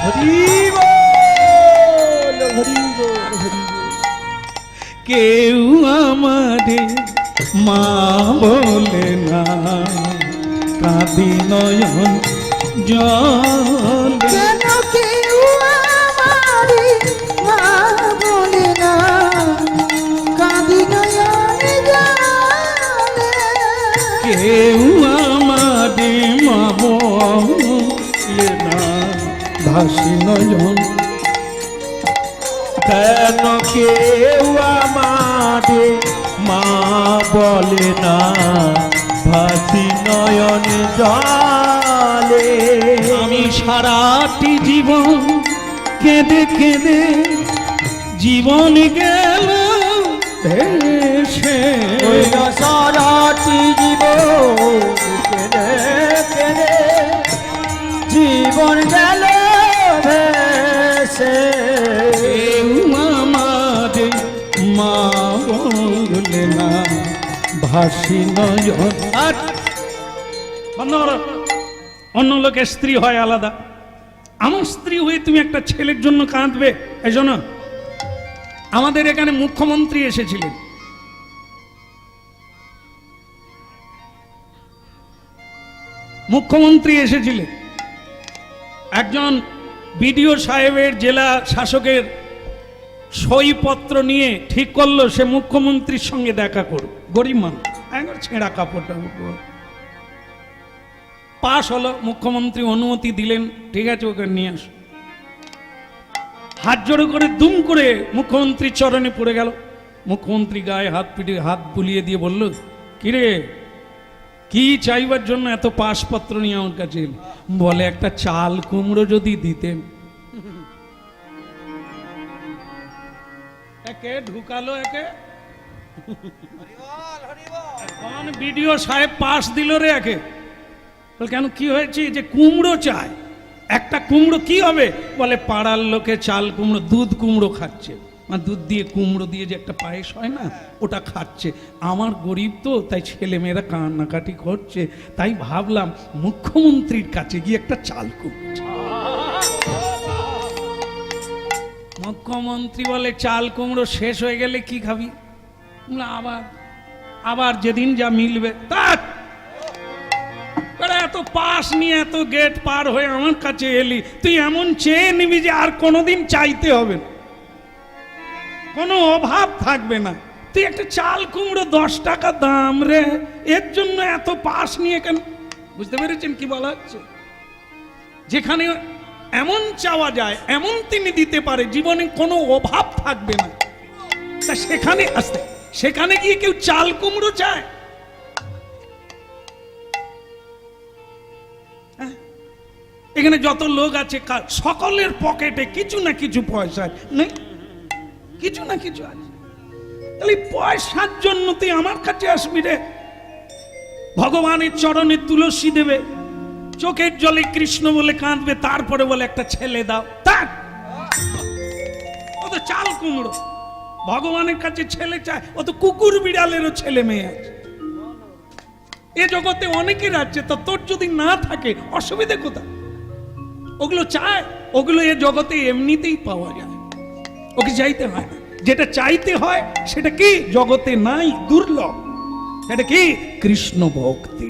হরি বল হরি বল হরি বল। কেউ আমারে মা বলে না, কাঁদি নয়ন জলে। কেন কেউ আমারে মা বলে না, কাঁদি নয়ন জলে। কেউ আমারে মা বলে না, ভাসি নয়ন। কেন কেউ আমারে মা বলে না, ভাসি নয়ন জলে। আমি সারাটি জীবন কেঁদে কেঁদে জীবন গেল ভেসে। ওই সারাটি জীবন কেঁদে কেঁদে জীবন গেল ভেসে। কেউ আমারে ভাসি নয়ন। আর বন্ধ করো। অন্য লোকের স্ত্রী হয় আলাদা, আমার স্ত্রী হয়ে তুমি একটা ছেলের জন্য কাঁদবে? এই জন্য আমাদের এখানে মুখ্যমন্ত্রী এসেছিলেন, মুখ্যমন্ত্রী এসেছিলেন, একজন বিডিও সাহেবের, জেলা শাসকের সইপত্র নিয়ে ঠিক করলো সে মুখ্যমন্ত্রীর সঙ্গে দেখা করবে। গরিব মানুষ, একবার ছেঁড়া কাপড়টা পাশ হলো, মুখ্যমন্ত্রী অনুমতি দিলেন, ঠিক আছে ওকে নিয়ে আস। হাত জোড়ো করে দুম করে মুখ্যমন্ত্রীর চরণে পড়ে গেল। মুখ্যমন্ত্রী গায়ে হাত পিঠে হাত বুলিয়ে দিয়ে বলল, কিরে কি চাইবার জন্য এত পাসপত্র নিয়ে আমার কাছে এলি? বলে একটা চাল কুমড়ো যদি দিতেন। একে ঢুকালো, একে কোন বিডিও সাহেব পাস দিল রে একে? কেন কি হয়েছে? যে কুমড়ো চায়, একটা কুমড়ো কি হবে? বলে পাড়ার লোকে চাল কুমড়ো, দুধ কুমড়ো খাচ্ছে, মানে দুধ দিয়ে কুমড়ো দিয়ে যে একটা পায়েস হয় না, ওটা খাচ্ছে। আমার গরিব তো, তাই ছেলেমেয়েরা কান্নাকাটি করছে, তাই ভাবলাম মুখ্যমন্ত্রীর কাছে গিয়ে একটা চাল কুমড়ো। মুখ্যমন্ত্রী বলে চাল কুমড়ো শেষ হয়ে গেলে কি খাবি? আবার আবার যেদিন যা মিলবে তার। এত পাস নিয়ে এত গেট পার হয়ে আমার কাছে এলি, তুই এমন চেয়ে নিবি যে আর কোনোদিন চাইতে হবে না, কোনো অভাব থাকবে না। তুই একটা চাল কুমড়ো 10 টাকা দাম রে, এর জন্য এত পাস নিয়ে কেন? বুঝতে পেরেছেন কি বলা হচ্ছে? যেখানে এমন চাওয়া যায়, এমন তিনি দিতে পারে, জীবনে কোনো অভাব থাকবে না, তা সেখানে আসতে, সেখানে গিয়ে কেউ চাল কুমড়ো চায়? এখানে যত লোক আছে সকলের পকেটে কিছু না কিছু পয়সা নেই, কিছু না কিছু আছে। তাহলে পয়সার জন্য তুই আমার কাছে আসবি রে? ভগবানের চরণে তুলসী দেবে, চোখের জলে কৃষ্ণ বলে কাঁদবে, তারপরে বলে একটা ছেলে দাও। তার ও তো চাল কুমড়ো, ভগবানের কাছে ছেলে চায়, ও তো কুকুর বিড়ালেরও ছেলে মেয়ে আছে। এ জগতে অনেকের আছে, তো তোর যদি না থাকে অসুবিধে কোথায়? ওগুলো চায়, ওগুলো এ জগতে এমনিতেই পাওয়া যায়, ওকে চাইতে হয় না। যেটা চাইতে হয় সেটা কি জগতে নাই, দুর্লভ। সেটা কি? কৃষ্ণ ভক্তি।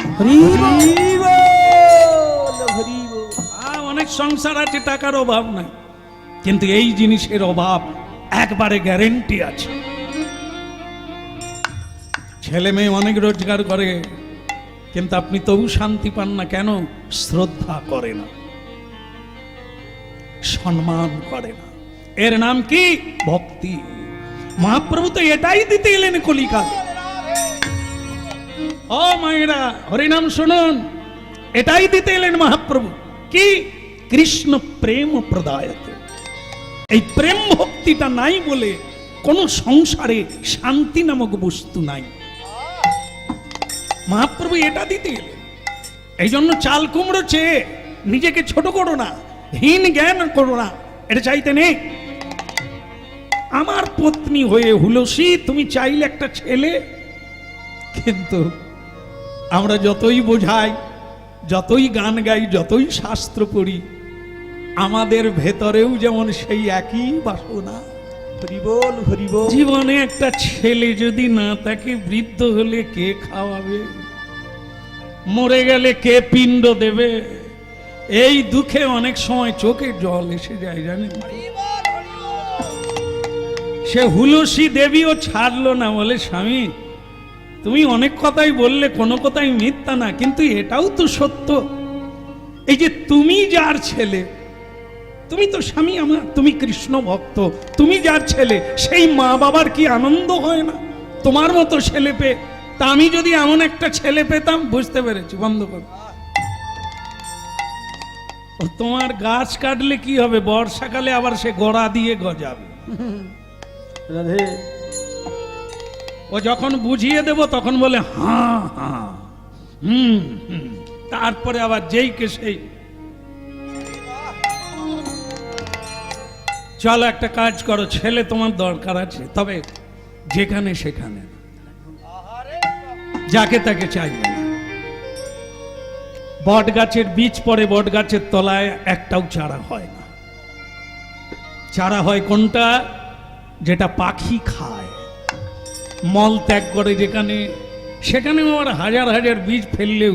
অনেক সংসার আছে, টাকার অভাব নাই, কিন্তু এই জিনিসের অভাব একবারে গ্যারেন্টি আছে। ছেলে মেয়ে অনেক রোজগার করে, কিন্তু আপনি তবু শান্তি পান না। কেন? শ্রদ্ধা করে না, সম্মান করে না। এর নাম কি? ভক্তি। মহাপ্রভু তো এটাই দিতে এলেন কলিকাল। ও মায়েরা, হরিনাম শুনুন, এটাই দিতে এলেন মহাপ্রভু। কি? কৃষ্ণ প্রেম প্রদায়ত। এই প্রেম ভক্তিটা নাই বলে কোন সংসারে শান্তি নামক বস্তু নাই। মহাপ্রভু এটা দিতে এলেন। এই জন্য চাল কুমড়ো চেয়ে নিজেকে ছোট করো না, হীন জ্ঞান করো না, এটা চাইতে নেই। আমার পত্নী হয়ে হুলসী তুমি চাইলে একটা ছেলে, কিন্তু আমরা যতই বোঝাই, যতই গান গাই, যতই শাস্ত্র পড়ি, আমাদের ভেতরেও যেমন সেই একই বাসনা। হরিবোল হরিবোল। জীবনে একটা ছেলে যদি না থাকে, বৃদ্ধ হলে কে খাওয়াবে? মরে গেলে কে পিণ্ড দেবে? এই দুঃখে অনেক সময় চোখে জল এসে যায়, জানেন? সে হুলসী দেবীও ছাড়লো না, বলে স্বামী তুমি অনেক কথাই বললে, কোনো কথাই মিথ্যা না, কিন্তু এটাও তো সত্য। এই যে তুমি যার ছেলে, তুমি তো স্বামী আমার, তুমি কৃষ্ণ ভক্ত, তুমি যার ছেলে, সেই মা বাবার কি আনন্দ হয় না তোমার মতো ছেলে পেয়ে? তা আমি যদি এমন একটা ছেলে পেতাম, বুঝতে পেরেছি, বন্ধ করো। তোমার গাছ কাটলে কি হবে? বর্ষাকালে আবার সে গোড়া দিয়ে গজাবে। রাধে। ও যখন বুঝিয়ে দেব তখন বলে হ্যাঁ হ্যাঁ তারপরে আবার যেই কে সেই। চলো একটা কাজ করো, ছেলে তোমার দরকার আছে, তবে যেখানে সেখানে। যাকে তাকে চাইবে না। বট গাছের বীজ পড়ে বট গাছের তলায়, একটাও চারা হয় না। চারা হয় কোনটা? যেটা পাখি খায়, মল ত্যাগ করে যেখানে, সেখানে আবার হাজার হাজার বীজ ফেললেও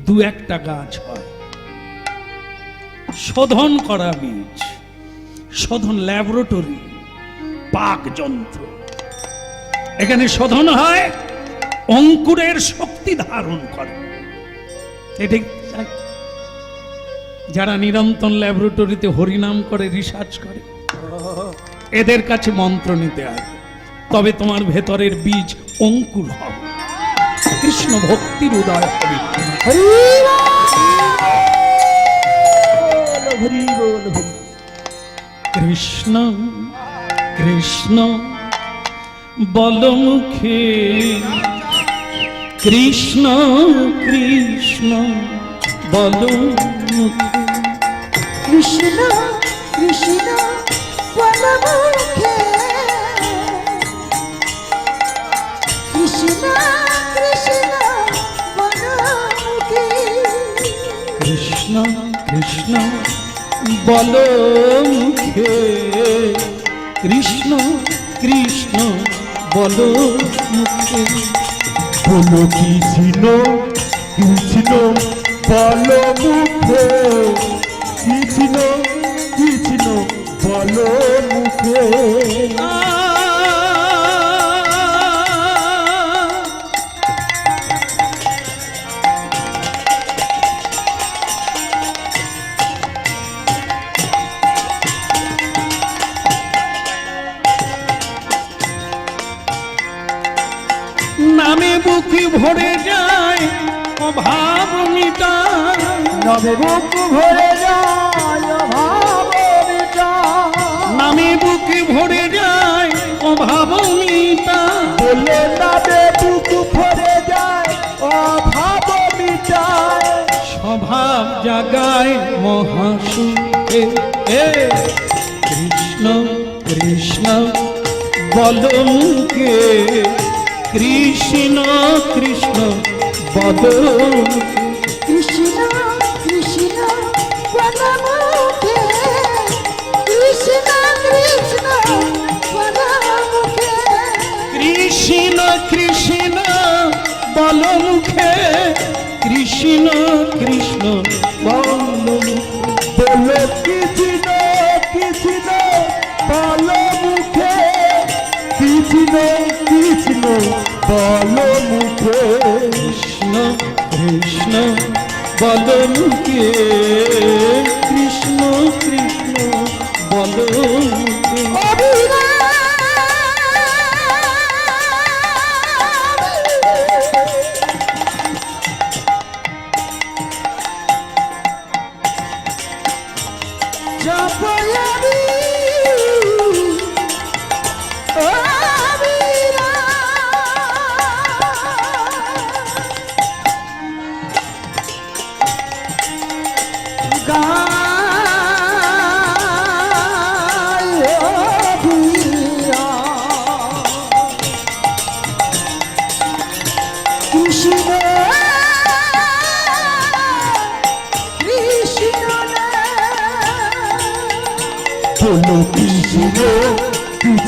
দু একটা গাছ হয়। শোধন করা বীজ, শোধন ল্যাবরেটরি, পাক যন্ত্র, এখানে শোধন হয়, অঙ্কুরের শক্তি ধারণ করে। এটি যারা নিরন্তর ল্যাবরেটরিতে হরিনাম করে, রিসার্চ করে, এদের কাছে মন্ত্র নিতে হবে, তবে তোমার ভেতরের বীজ অঙ্কুর হবে, কৃষ্ণ ভক্তির উদয় হবে। হরি হরি বল হরি। কৃষ্ণ কৃষ্ণ বল মুখে, কৃষ্ণ কৃষ্ণ বল মুখে, কৃষ্ণ কৃষ্ণ বল মুখে, কৃষ্ণ কৃষ্ণ বল মুখে, কৃষ্ণ কৃষ্ণ বল মুখে, কৃষ্ণ কৃষ্ণ বল মুখে, বলো কৃষ্ণ কৃষ্ণ বলো মুখে, কৃষ্ণ কৃষ্ণ বলো মুখে। নামে বুকি ভরে যায় অভাব মিটায়, নবে বুক ভরে যায় ভাব মিটায়, নামে বুকে ভরে যায় অভাব মিটায়, বলে নবে বুক ভরে যায় অভাব মিটায়, স্বভাব জাগায় মহাসুখে। কৃষ্ণ কৃষ্ণ বল মুখে, কৃষ্ণ কৃষ্ণ বল মুখে, কৃষ্ণ কৃষ্ণ বল মুখে, কৃষ্ণ কৃষ্ণ বল মুখে, কৃষ্ণ কৃষ্ণ বল মুখে, কৃষ্ণ কৃষ্ণ বল মুখে, বলো কৃষ্ণ কৃষ্ণ বলো মুখে, কৃষ্ণ কৃষ্ণ বলো মুখে, কৃষ্ণ কৃষ্ণ বল মুখে, কৃষ্ণ কৃষ্ণ বল মুখে,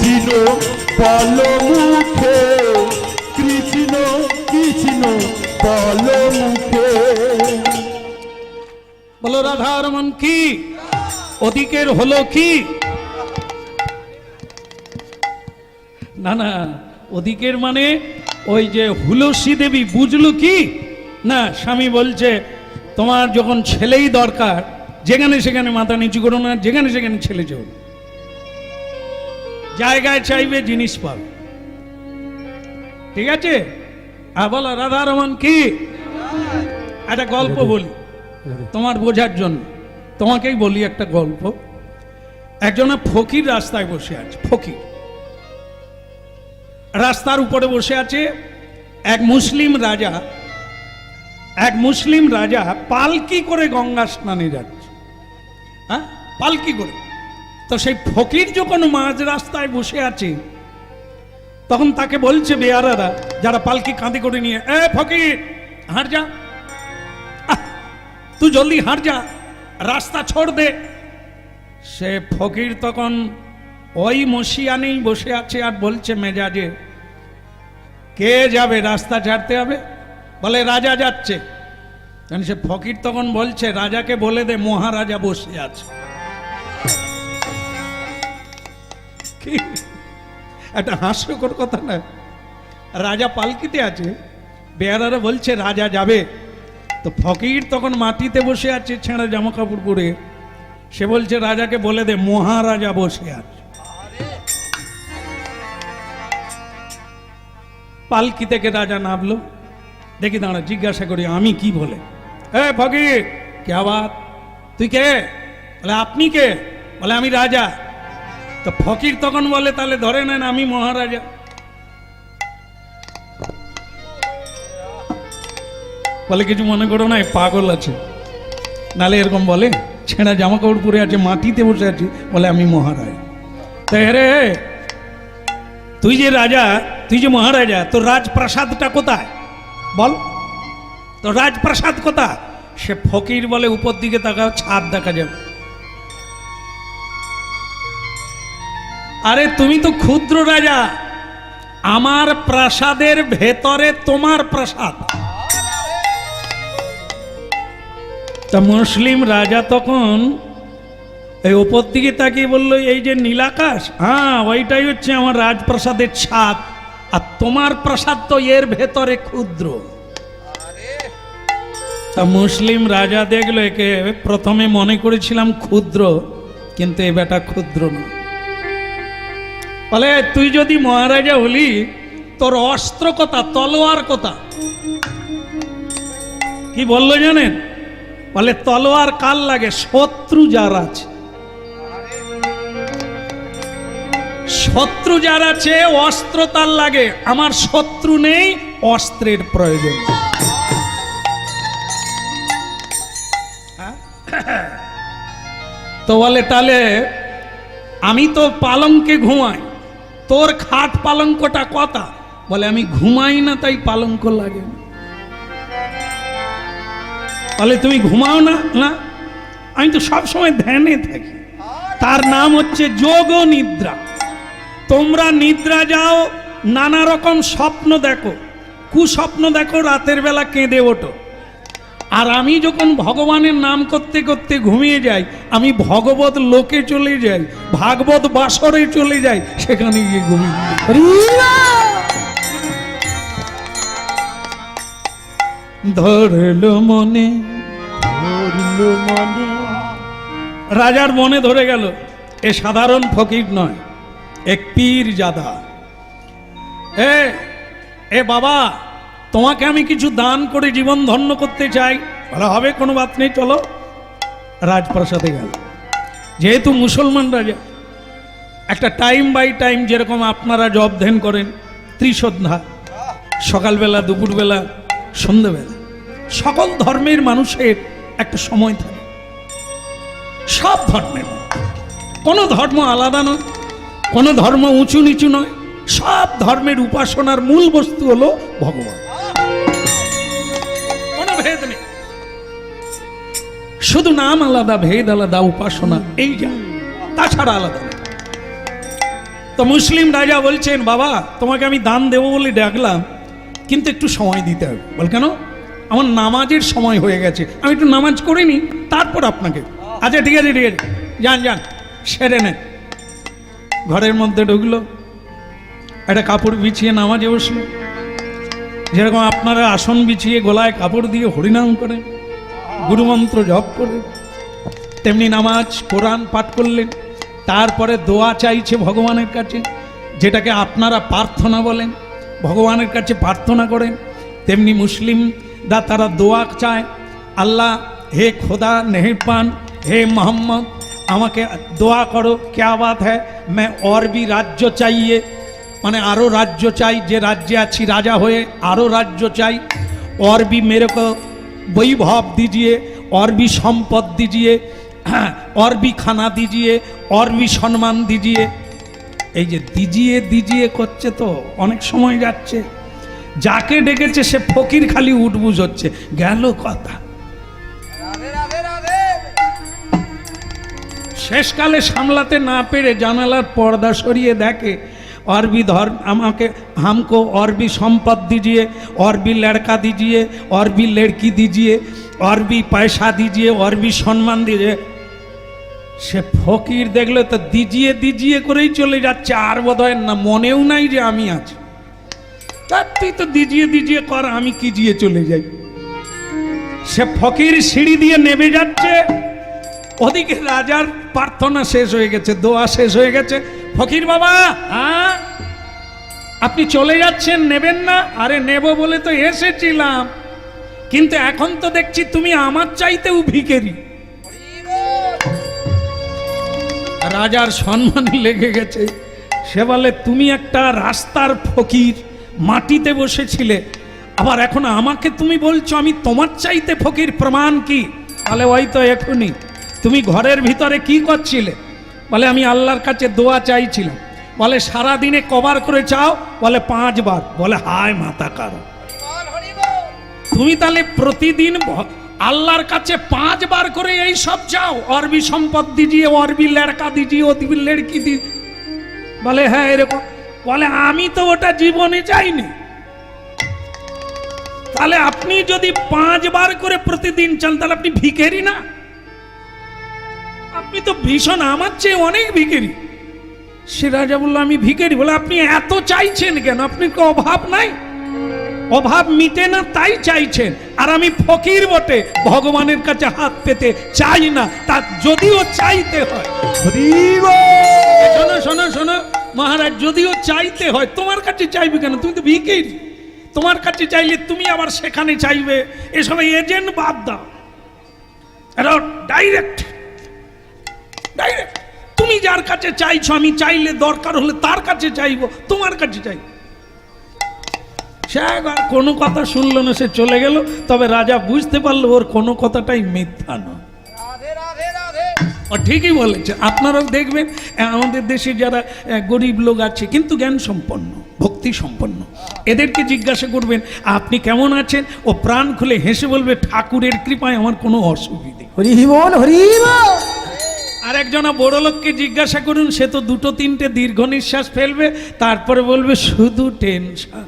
বলো কৃষ্ণ কৃষ্ণ বলো মুখে, কৃষ্ণ কৃষ্ণ বলো মুখে। বলো রাধারমন কি, ওদিকের হলো কি? না না, ওদিকের মানে ওই যে হুলসী দেবী বুঝলো কি না, স্বামী বলছে তোমার যখন ছেলেই দরকার, যেখানে সেখানে মাথা নিচু করো না, যেখানে সেখানে ছেলে চল, জায়গায় চাইবে জিনিস পাবে, ঠিক আছে? আর বলো রাধারমন কি, একটা গল্প বলি তোমার বোঝার জন্য, তোমাকেই বলি একটা গল্প। একজন ফকির রাস্তায় বসে আছে, ফকির রাস্তার উপরে বসে আছে। এক মুসলিম রাজা পালকি করে গঙ্গা স্নানে যাচ্ছে, হ্যাঁ পালকি করে। তো সেই ফকির যখন মাঝ রাস্তায় বসে আছে, তখন তাকে বলছে বেয়ারারা, যারা পালকি কাঁধে করে নিয়ে, এ ফকির হাঁট যা, তুই জলদি হাঁট যা, রাস্তা ছোড় দে। সে ফকির তখন ওই মশিয়ানেই বসে আছে আর বলছে মেজাজে, কে যাবে, রাস্তা ছাড়তে হবে? বলে রাজা যাচ্ছে। সে ফকির তখন বলছে, রাজাকে বলে দে মহারাজা বসে আছে। কি একটা হাস্যকর কথা না? রাজা পালকিতে আছে, বেয়ারারা বলছে রাজা যাবে, তো ফকির তখন মাটিতে বসে আছে ছেঁড়া জামা কাপড় পরে। সে বলছে রাজাকে বলে দে মহারাজা বসে আছে। পালকি থেকে রাজা নামলো, দেখি দাঁড়া জিজ্ঞাসা করি আমি কি বলে। এ ফকির কে আবার, তুই কে? বলে আপনি কে? বলে আমি রাজা। তো ফকির তখন বলে তাহলে ধরে নেন আমি মহারাজা। বলে কিছু মনে করো না, পাগল আছে, নালে এরকম বলে, ছেঁড়া জামা কাপড় পরে আছে মাটিতে বসে আছি, বলে আমি মহারাজা। তাই রে তুই যে রাজা, তুই যে মহারাজা, তোর রাজপ্রাসাদটা কোথায় বল, তোর রাজপ্রাসাদ কোথায়? সে ফকির বলে উপর দিকে তাকাও, ছাদ দেখা যাবে। আরে তুমি তো ক্ষুদ্র রাজা, আমার প্রাসাদের ভেতরে তোমার প্রাসাদ। তা মুসলিম রাজা তখন এই উপর দিকে তাকিয়ে বললো, এই যে নীলাকাশ, হ্যাঁ ওইটাই হচ্ছে আমার রাজপ্রাসাদের ছাদ, আর তোমার প্রাসাদ তো এর ভেতরে ক্ষুদ্র। তা মুসলিম রাজা দেখলো একে, প্রথমে মনে করেছিলাম ক্ষুদ্র, কিন্তু এ বেটা ক্ষুদ্র না। বলে তুই যদি মহারাজা হলি, তোর অস্ত্র কথা, তলোয়ার কথা। কি বললো জানেন? বলে তলোয়ার কার লাগে? শত্রু যার আছে, শত্রু যার আছে অস্ত্র তার লাগে। আমার শত্রু নেই, অস্ত্রের প্রয়োজন। তো বলে তাহলে আমি তো পালঙ্কে ঘুমাই, তোর খাট পালঙ্কটা কথা? বলে আমি ঘুমাই না তাই পালঙ্ক লাগে। বলে তুমি ঘুমাও না? না, আমি তো সব সময় ধ্যানে থাকি, তার নাম হচ্ছে যোগ নিদ্রা। তোমরা নিদ্রা যাও, নানা রকম স্বপ্ন দেখো, কুস্বপ্ন দেখো, রাতের বেলা কেঁদে ওঠো। আর আমি যখন ভগবানের নাম করতে করতে ঘুমিয়ে যাই, আমি ভগবত লোকে চলে যাই, ভাগবত বাসরে চলে যাই, সেখানে গিয়ে ঘুমিয়ে ধরলো মনে, ধরলো মনে। রাজার মনে ধরে গেল এ সাধারণ ফকির নয়, এক পীর জাদা। এ বাবা, তোমাকে আমি কিছু দান করে জীবন ধন্য করতে চাই। বলা হবে, কোনো বাত নেই, চলো। রাজপ্রাসাদে গেল। যেহেতু মুসলমান রাজা, একটা টাইম বাই টাইম, যেরকম আপনারা জব ধ্যান করেন, ত্রিসন্ধ্যা, সকালবেলা, দুপুরবেলা, সন্ধ্যেবেলা, সকল ধর্মের মানুষের একটা সময় থাকে। সব ধর্মের, কোনো ধর্ম আলাদা নয়, কোনো ধর্ম উঁচু নিচু নয়, সব ধর্মের উপাসনার মূল বস্তু হলো ভগবান, কোনো ভেদ নেই। শুধু নাম আলাদা, ভেদ আলাদা, উপাসনা এই যা, তাছাড়া আলাদা নেই। তো মুসলিম রাজা বলছেন, বাবা তোমাকে আমি দান দেবো বলে ডাকলাম, কিন্তু একটু সময় দিতে হবে। বল কেন? আমার নামাজের সময় হয়ে গেছে, আমি একটু নামাজ করে নিই, তারপর আপনাকে। আচ্ছা ঠিক আছে, ঠিক আছে, যান যান, সেরে নেন। ঘরের মধ্যে ঢুকলো, একটা কাপড় বিছিয়ে নামাজে বসলো। যেরকম আপনারা আসন বিছিয়ে গলায় কাপড় দিয়ে হরিনাম করেন, গুরুমন্ত্র জপ করেন, তেমনি নামাজ কোরআন পাঠ করলেন। তারপরে দোয়া চাইছে ভগবানের কাছে, যেটাকে আপনারা প্রার্থনা বলেন, ভগবানের কাছে প্রার্থনা করেন। তেমনি মুসলিমরা তারা দোয়া চায়, আল্লাহ হে খোদা মেহেরবান, হে মোহাম্মদ আমাকে দোয়া করো, ক্যা বাত হ্যায়, मैं और भी রাজ্য চাইয়ে, মানে আরও রাজ্য চাই, যে রাজ্যে আছি রাজা হয়ে আরও রাজ্য চাই। और भी मेरे को वैभव दीजिए, और भी সম্পদ दीजिए, और भी खाना दीजिए, और भी সম্মান दीजिए। এই যে দিজিয়ে দিজিয়ে করছে তো অনেক সময় যাচ্ছে, যাকে ডেকেছে সে ফকির খালি উঠবুঝ হচ্ছে, গেল কথা। শেষকালে সামলাতে না পেরে জানালার পর্দা সরিয়ে দেখে और भी धर्म আমাকে हमको और भी संपत दीजिए, और भी लड़का दीजिए, और भी लड़की दीजिए, और भी पैसा दीजिए, और भी सम्मान दीजिए। সে ফকির দেখলে তো দিজিয়ে দিজিয়ে করেই চলে যাচ্ছে, আর বোধহয় না মনেও নাই যে আমি আছি। তার তুই তো দিজিয়ে দিজিয়ে কর, আমি কি দিয়ে চলে যাই। সে ফকির সিঁড়ি দিয়ে নেমে যাচ্ছে, ওদিকে রাজার প্রার্থনা শেষ হয়ে গেছে, দোয়া শেষ হয়ে গেছে। ফকির বাবা, হ্যাঁ আপনি চলে যাচ্ছেন, নেবেন না? আরে নেব বলে তো এসেছিলাম, কিন্তু এখন তো দেখছি তুমি আমার চাইতেও ভিখারি। রাজার সম্মান লেগে গেছে। সে বলে তুমি একটা রাস্তার ফকির, মাটিতে বসেছিলে, আবার এখন আমাকে তুমি বলছো আমি তোমার চাইতে ফকির, প্রমাণ কি? বলে ওই তো এখনই। তুমি ঘরের ভিতরে কি করছিলে? বলে আমি আল্লাহর কাছে দোয়া চাইছিলাম। বলে সারা দিনে কবার করে চাও? বলে 5 বার। বলে হায় মাথা কারো, তুমি তাহলে প্রতিদিন আল্লাহর কাছে 5 বার করে এই সব চাও, और भी সম্পদ दीजिए, और भी लड़का दीजिए, और भी लड़की दी। বলে হ্যাঁ এরকম। বলে আমি তো ওটা জীবনে চাইনি। তাহলে আপনি যদি 5 বার করে প্রতিদিন চান তাহলে আপনি ভিখারি না? আপনি তো ভীষণ আমার চেয়ে অনেক ভিখারি। সে রাজা বললো আমি ভিখারি। বলে আপনি এত চাইছেন কেন? আপনি কি অভাব নাই? অভাব মিটে না তাই চাইছেন। আর আমি ফকির বটে, ভগবানের কাছে হাত পেতে চাই না, তা যদিও চাইতে হয়। শোনো শোনো শোনো মহারাজ, যদিও চাইতে হয়, তোমার কাছে চাইবে কেন? তুমি তো ভিখারি। তোমার কাছে চাইলে তুমি আবার সেখানে চাইবে, এসব এজেন্ট বাদ দাও, ডাইরেক্ট ডাইরেক্ট। তুমি যার কাছে চাইছো, আমি চাইলে দরকার হলে তার কাছে চাইবো, তোমার কাছে চাই। সে একবার কোনো কথা শুনলো না, সে চলে গেল। তবে রাজা বুঝতে পারলো ওর কোনো কথাটাই মিথ্যা নয়, ও ঠিকই বলেছে। আপনারাও দেখবেন আমাদের দেশে যারা গরিব লোক আছে কিন্তু জ্ঞান সম্পন্ন, ভক্তি সম্পন্ন, এদেরকে জিজ্ঞাসা করবেন আপনি কেমন আছেন, ও প্রাণ খুলে হেসে বলবে ঠাকুরের কৃপায় আমার কোনো অসুবিধে। হরি বল, হরি বল। আর একজনা বড় লোককে জিজ্ঞাসা করুন, সে তো 2-3টে দীর্ঘ নিঃশ্বাস ফেলবে, তারপরে বলবে শুধু টেনশন।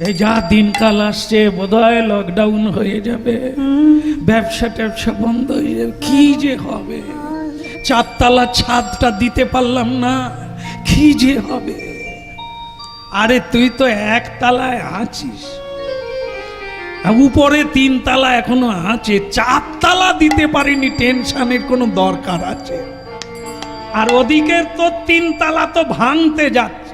এই যা দিনকাল আসছে বোধহয় লকডাউন হয়ে যাবে, ব্যবসা ট্যাবসা বন্ধ হয়ে যাবে, কি যে হবে, 4 তলা ছাদটা দিতে পারলাম না, কি যে হবে। আরে তুই তো 1 তলায় আছিস, উপরে 3 তলা এখনো আছে, 4 তলা দিতে পারিনি, টেনশনের কোনো দরকার আছে? আর ওদিকে তো 3 তলা তো ভাঙতে যাচ্ছে।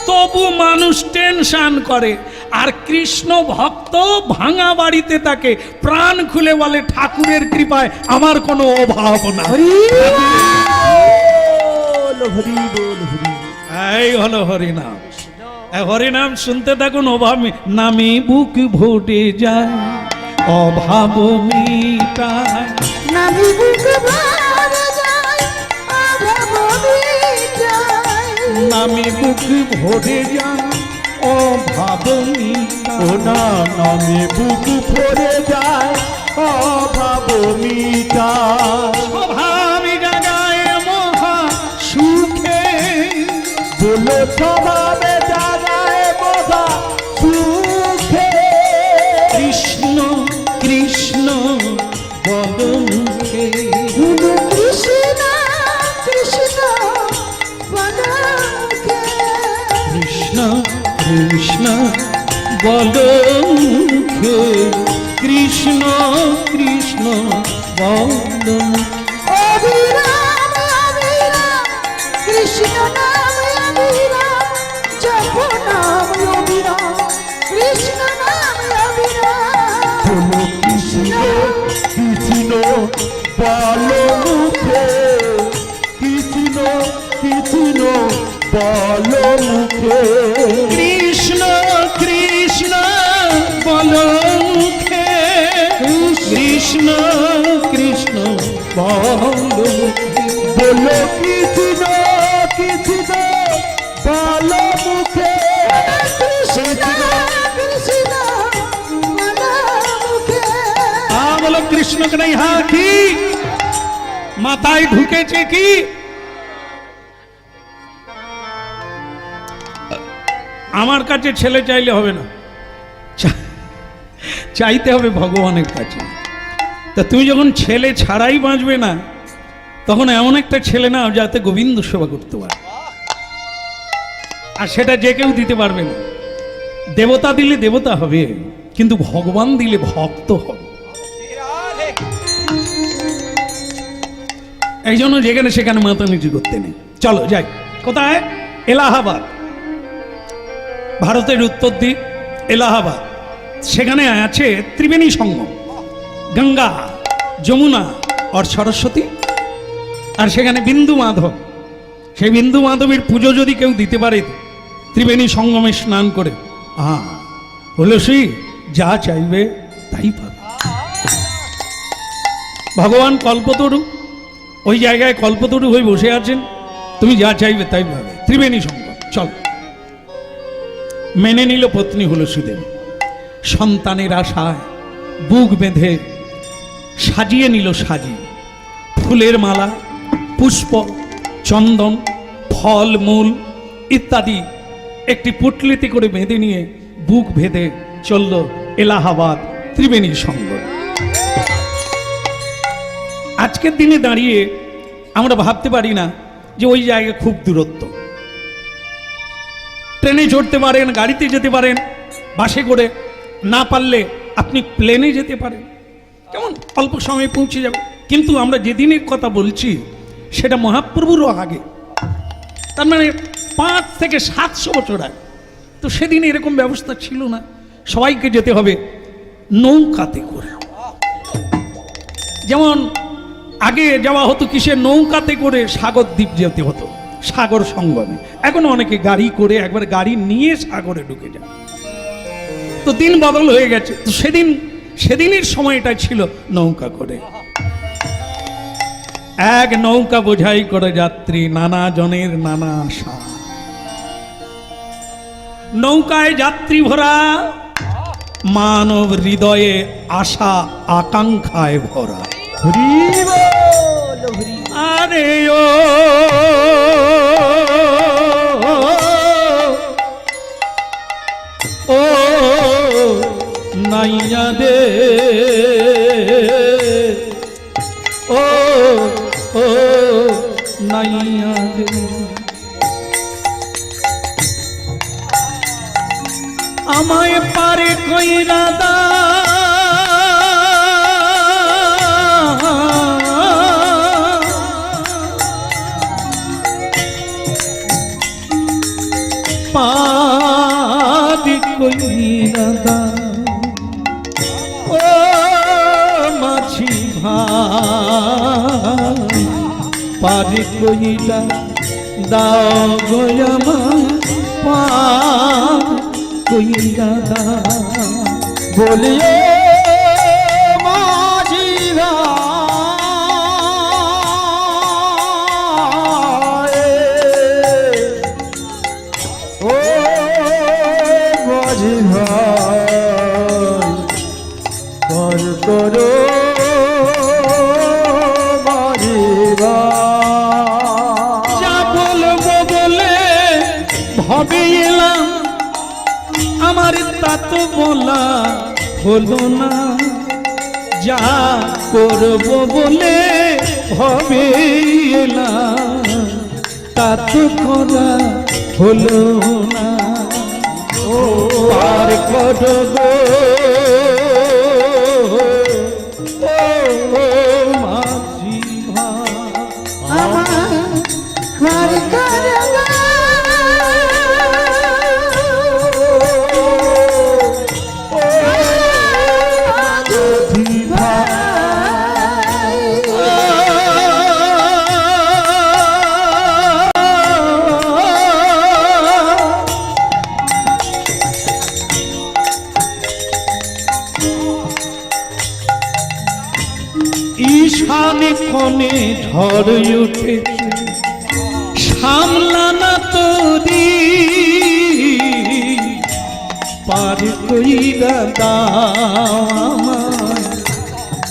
তবু মানুষ টেনশন করে, আর কৃষ্ণ ভক্ত ভাঙা বাড়িতে তাকে প্রাণ খুলে বলে ঠাকুরের কৃপায় আমার কোনো অভাব না। এই হলো হরিনাম। হরিনাম শুনতে থাকুন, অভাব নামে বুক ভরে যায়, অভাব মিটায়, নামি বুক ভরে যায়, অভাব মিটায়। নামে বুক ভরে যায়, অভাব মিটায়। ও না, নামে বুক ভরে যায়, অভাব মিটায়। স্বভাব জাগায় মহা সুখে, বলো স্বভাবে জাগায় মহা সুখে। কৃষ্ণ কৃষ্ণ বল মুখে, গুরু কৃষ্ণ কৃষ্ণ বল মুখে। কৃষ্ণ কৃষ্ণ বল মুখে, কৃষ্ণ কৃষ্ণ বল মুখে। অবিরাম অবিরাম কৃষ্ণ নাম অবিরাম, জপ নাম অবিরাম, কৃষ্ণ নাম অবিরাম। বলো কৃষ্ণ কৃষ্ণ বলো মুখে, কৃষ্ণ কৃষ্ণ বলো মুখে। কৃষ্ণ কৃষ্ণ বল মুখে, কৃষ্ণ বলো কৃষ্ণ কৃষ্ণ বলো মুখে কৃষ্ণ কৃষ্ণ বলো মুখে। বলো কৃষ্ণ কনৈয়া কি মাথায় ঢুকেছে কি? আমার কাছে ছেলে চাইলে হবে না, চাইতে হবে ভগবানের কাছে। তা তুমি যখন ছেলে ছাড়াই বাঁচবে না, তখন এমন একটা ছেলে নাও যাতে গোবিন্দ সেবা করতে পারে। আর সেটা যে কেউ দিতে পারবে না। দেবতা দিলে দেবতা হবে, কিন্তু ভগবান দিলে ভক্ত হবে। এই জন্য যেখানে সেখানে মাথা নিচু করতে নেই। চলো যাই। কোথায়? এলাহাবাদ, ভারতের উত্তর দিক এলাহাবাদ। সেখানে আছে ত্রিবেণী সঙ্গম, গঙ্গা, যমুনা আর সরস্বতী। আর সেখানে বিন্দু মাধব। সেই বিন্দু মাধবের পুজো যদি কেউ দিতে পারে ত্রিবেণী সঙ্গমে স্নান করে, হলো সে যা চাইবে তাই পাবে। ভগবান কল্পতরু, ওই জায়গায় কল্পতরু হয়ে বসে আছেন, তুমি যা চাইবে তাই পাবে। ত্রিবেণী সঙ্গম। চল। মেনে নিল পত্নী হুলসুদেব। সন্তানের আশায় বুক বেঁধে সাজিয়ে নিল সাজি, ফুলের মালা, পুষ্প, চন্দন, ফল মূল ইত্যাদি একটি পুটলিতে করে বেঁধে নিয়ে বুক ভেদে চলল এলাহাবাদ ত্রিবেণী সঙ্গম। আজকের দিনে দাঁড়িয়ে আমরা ভাবতে পারি না যে ওই জায়গায় খুব দূরত্ব। ট্রেনে চড়তে পারেন, গাড়িতে যেতে পারেন, বাসে করে, না পারলে আপনি প্লেনে যেতে পারেন, কেমন অল্প সময়ে পৌঁছে যাবে। কিন্তু আমরা যেদিনের কথা বলছি সেটা মহাপ্রভুরও আগে, তার মানে 5 থেকে 700 বছর আগে। তো সেদিন এরকম ব্যবস্থা ছিল না, সবাইকে যেতে হবে নৌকাতে করে। যেমন আগে যাওয়া হতো কিসে? নৌকাতে করে সাগর দ্বীপ যেতে হতো, সাগর সঙ্গমে। এখন অনেকে গাড়ি করে একবার গাড়ি নিয়ে সাগরে ঢুকে যায়। তো দিন বদল হয়ে গেছে। তো সেদিনের সময়টা ছিল নৌকা করে। এক নৌকা বোঝাই করে যাত্রী, নানা জনের নানা আশা। নৌকায় যাত্রী ভরা, মানব হৃদয়ে আশা আকাঙ্ক্ষায় ভরা। আরে ও ও নাইয়া দে, ও ও নাইয়া দে, আমায় পারে কইরা দা, পারি কইরা দা, ও মাঝি ভাই পারি কইরা দাও গয়ামা, কইরা দা বলিয়ে মাঝি ভাই, ও মাঝি ভাই কর করো মাঝি ভাই। যা বলবো বলে ভবে এলাম, আমার তা তো বলা হলো না। যা করব বলে ভবে এলাম, তা তো করা হলো না। ও পার করব ও মাঝি ভাই, আমার ঘর করব ঝড় উঠেছে সামলানা তোরি পার কইরা দাও আমায়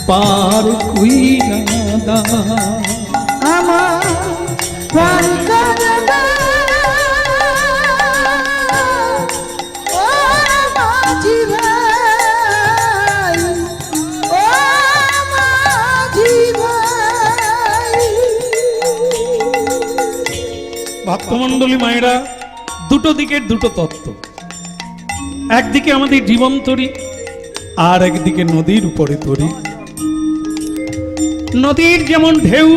পার কইরা দাও আমার প্রাণ কাঁদে ও মাঝি ভাই, ও মাঝি ভাই। ভক্তমণ্ডলী মায়েরা, দুটো দিকের দুটো তত্ত্ব। একদিকে আমাদের জীবন তরী, আর একদিকে নদীর উপরে তরী। নদীর যেমন ঢেউ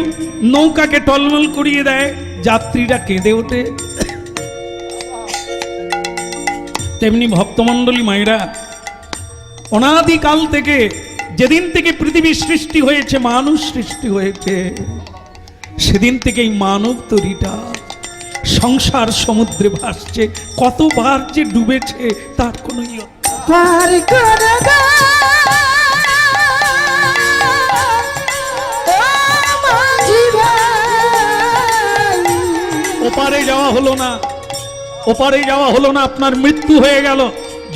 নৌকাকে টলমল করিয়ে দেয়, যাত্রীরা কেঁদে ওঠে, তেমনি ভক্তমণ্ডলী মায়েরা অনাদিকাল থেকে, যেদিন থেকে পৃথিবীর সৃষ্টি হয়েছে, মানুষ সৃষ্টি হয়েছে, সেদিন থেকেই মানব তরীটা সংসার সমুদ্রে ভাসছে। কতবার যে ডুবেছে তার কোনো পার করে দাও ও মাঝি ভাই। ওপারে যাওয়া হলো না, ওপারে যাওয়া হলো না, আপনার মৃত্যু হয়ে গেল।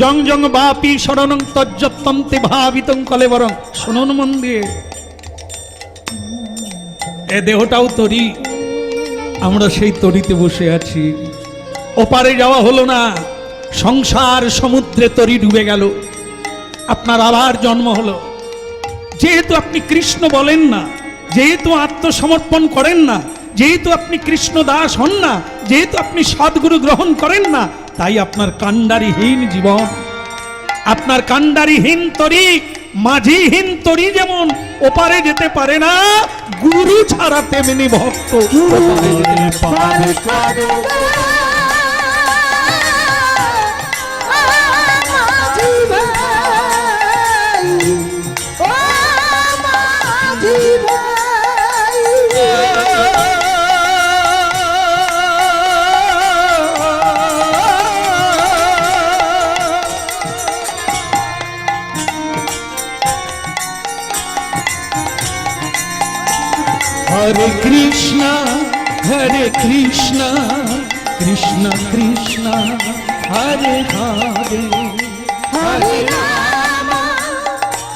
জং জং বাপি শরণং তজ্জত্তন্তে ভাবিতং কলেবরং। শুনুন মন দিয়ে, এ দেহটাও তরি, আমরা সেই তরিতে বসে আছি। ওপারে যাওয়া হলো না, সংসার সমুদ্রে তরি ডুবে গেল, আপনার আবার জন্ম হলো। যেহেতু আপনি কৃষ্ণ বলেন না, যেহেতু আত্মসমর্পণ করেন না, যেহেতু আপনি কৃষ্ণ দাস হন না, যেহেতু আপনি সদ্গুরু গ্রহণ করেন না, তাই আপনার কাণ্ডারিহীন জীবন, আপনার কাণ্ডারিহীন তরি, মাঝিহীন তরি যেমন ওপারে যেতে পারে না, গুরু ছাড়া তেমনি ভক্ত ওপারে যেতে পারে। পার করে দাও ও মাঝি ভাই, ও মাঝি ভাই। হরে কৃষ্ণ কৃষ্ণ কৃষ্ণ কৃষ্ণ হরে হরে হরে রাম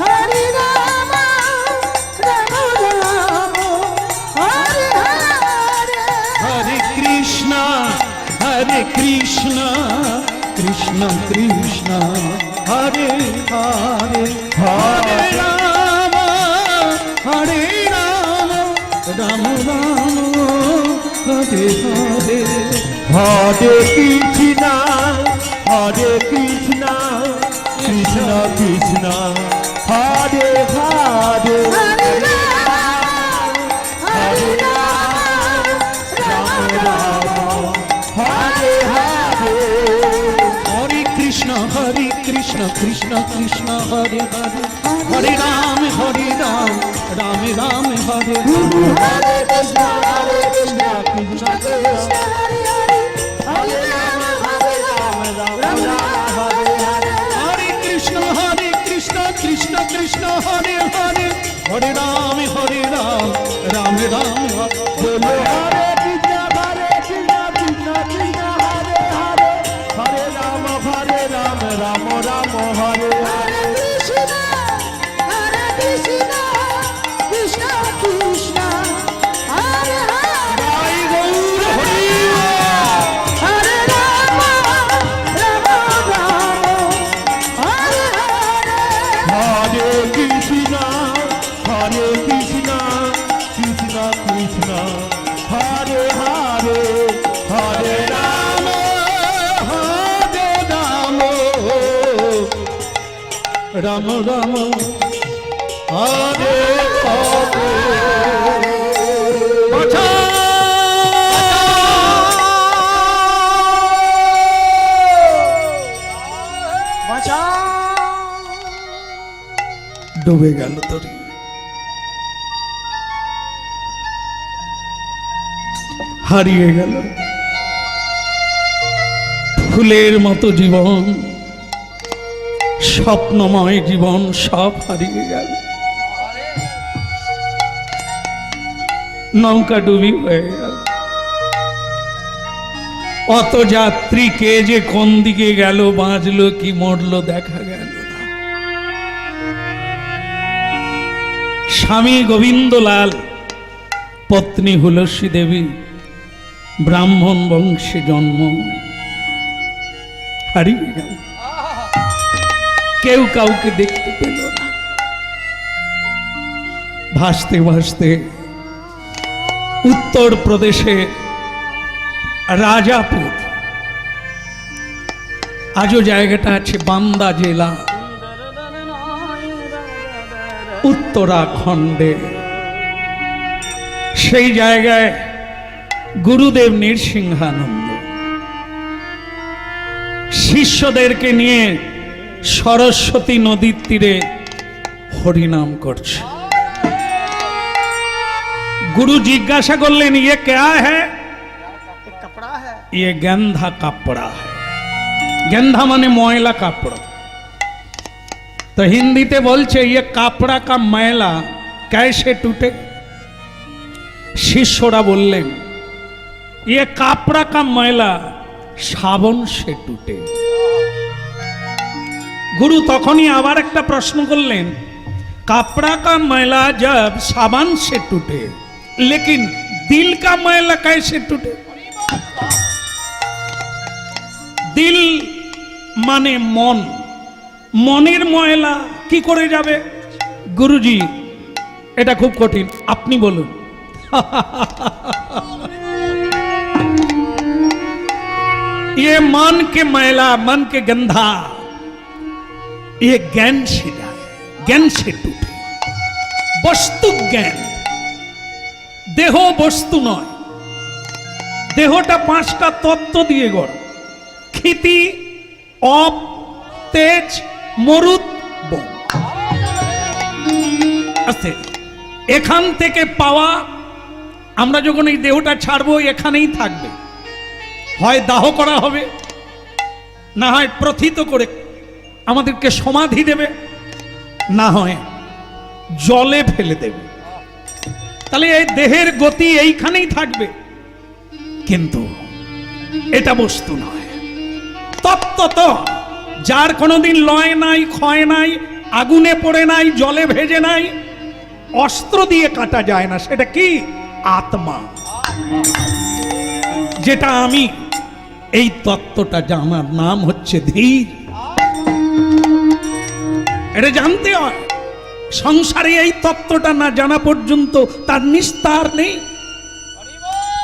হরে রাম রাম রাম হরে হরে। হরে কৃষ্ণ কৃষ্ণ কৃষ্ণ কৃষ্ণ হরে হরে হরে রাম হরে রাম রাম রাম হরে হরে। হরে কৃষ্ণ হরে কৃষ্ণ কৃষ্ণ কৃষ্ণ হরে হরে হরে রাম হরে রাম রাম রাম হরে হরে হরে কৃষ্ণ কৃষ্ণ কৃষ্ণ হরে হরে হরে রাম রাম রাম হরে হরে কৃষ্ণ কৃষ্ণ কৃষ্ণ হরে হরে হরে রাম রাম রাম হরে হরে। হরে কৃষ্ণ কৃষ্ণ কৃষ্ণ হরে হরে হরে রাম রাম রাম বলো হরে কৃষ্ণ কৃষ্ণ কৃষ্ণ হরে হরে হরে রাম রাম রাম হরে হরে কৃষ্ণ কৃষ্ণ কৃষ্ণ হরে হরে জয় গৌর হরি হরে রাম রাম রাম হরে হরে। হরে কৃষ্ণ কৃষ্ণ কৃষ্ণ হরে হরে হরে রাম রাম রাম হরে হরে। ডুবে গেল তরি, হারিয়ে গেল ফুলের মতো জীবন, স্বপ্নময় জীবন সব হারিয়ে গেল। নৌকা ডুবি হয়ে গেল। অত যাত্রী কে যে কোন দিকে গেল, বাঁচলো কি মরলো দেখা গেল না। স্বামী গোবিন্দলাল, পত্নী হুলসী দেবী, ব্রাহ্মণ বংশে জন্ম, হারিয়ে গেল। কেউ কাউকে দেখতে পেল না। ভাসতে ভাসতে উত্তর প্রদেশে রাজাপুর, আজও জায়গাটা আছে বান্দা জেলা, উত্তরাখণ্ডে। সেই জায়গায় গুরুদেব নৃসিংহানন্দ শিষ্যদেরকে নিয়ে সরস্বতী নদীর তীরে হরিনাম করছে। गुरु जिज्ञासा করলেন, ये क्या है? कपड़ा है। ये गेंधा कपड़ा है। गेंधा माने ময়লা কাপড়। तो হিন্দিতে বলছে ये কাপড়া का मैला कैसे टूटे? শিষ্যরা বললেন ये কাপড়া का मैला সাবন से टूटे। गुरु তখনই আবার একটা প্রশ্ন করলেন, कपड़ा का मैला जब साबन से टूटे, लेकिन दिल का मैला कैसे टूटे? दिल माने मन, মনের ময়লা কি করে যাবে? গুরুজি এটা খুব কঠিন, আপনি বলুন। ये मन के मैला, मन के गंधा, ये ज्ञान से जाए, ज्ञान से टूटे। বস্তু জ্ঞান, দেহ বস্তু নয়। দেহটা 5টা তত্ত্ব দিয়ে গড়া, ক্ষিতি, অপ, তেজ, মরুত, বম। আস্তে এখান থেকে পাওয়া, আমরা যখন এই দেহটা ছাড়বো এখানেই থাকবে। হয় দাহ করা হবে, না হয় প্রথিত করে আমাদেরকে সমাধি দেবে, না হয় জলে ফেলে দেবে। তাহলে এই দেহের গতি এইখানেই থাকবে, কিন্তু এটা বস্তু নয়, তত্ত্ব। তো যার কোনোদিন লয় নাই, ক্ষয় নাই, আগুনে পড়ে নাই, জলে ভেজে নাই, অস্ত্র দিয়ে কাটা যায় না, সেটা কি? আত্মা। যেটা আমি, এই তত্ত্বটা জানার নাম হচ্ছে ধীর। এটা জানতে হয়। সংসারে এই তত্ত্বটা না জানা পর্যন্ত তার নিস্তার নেই।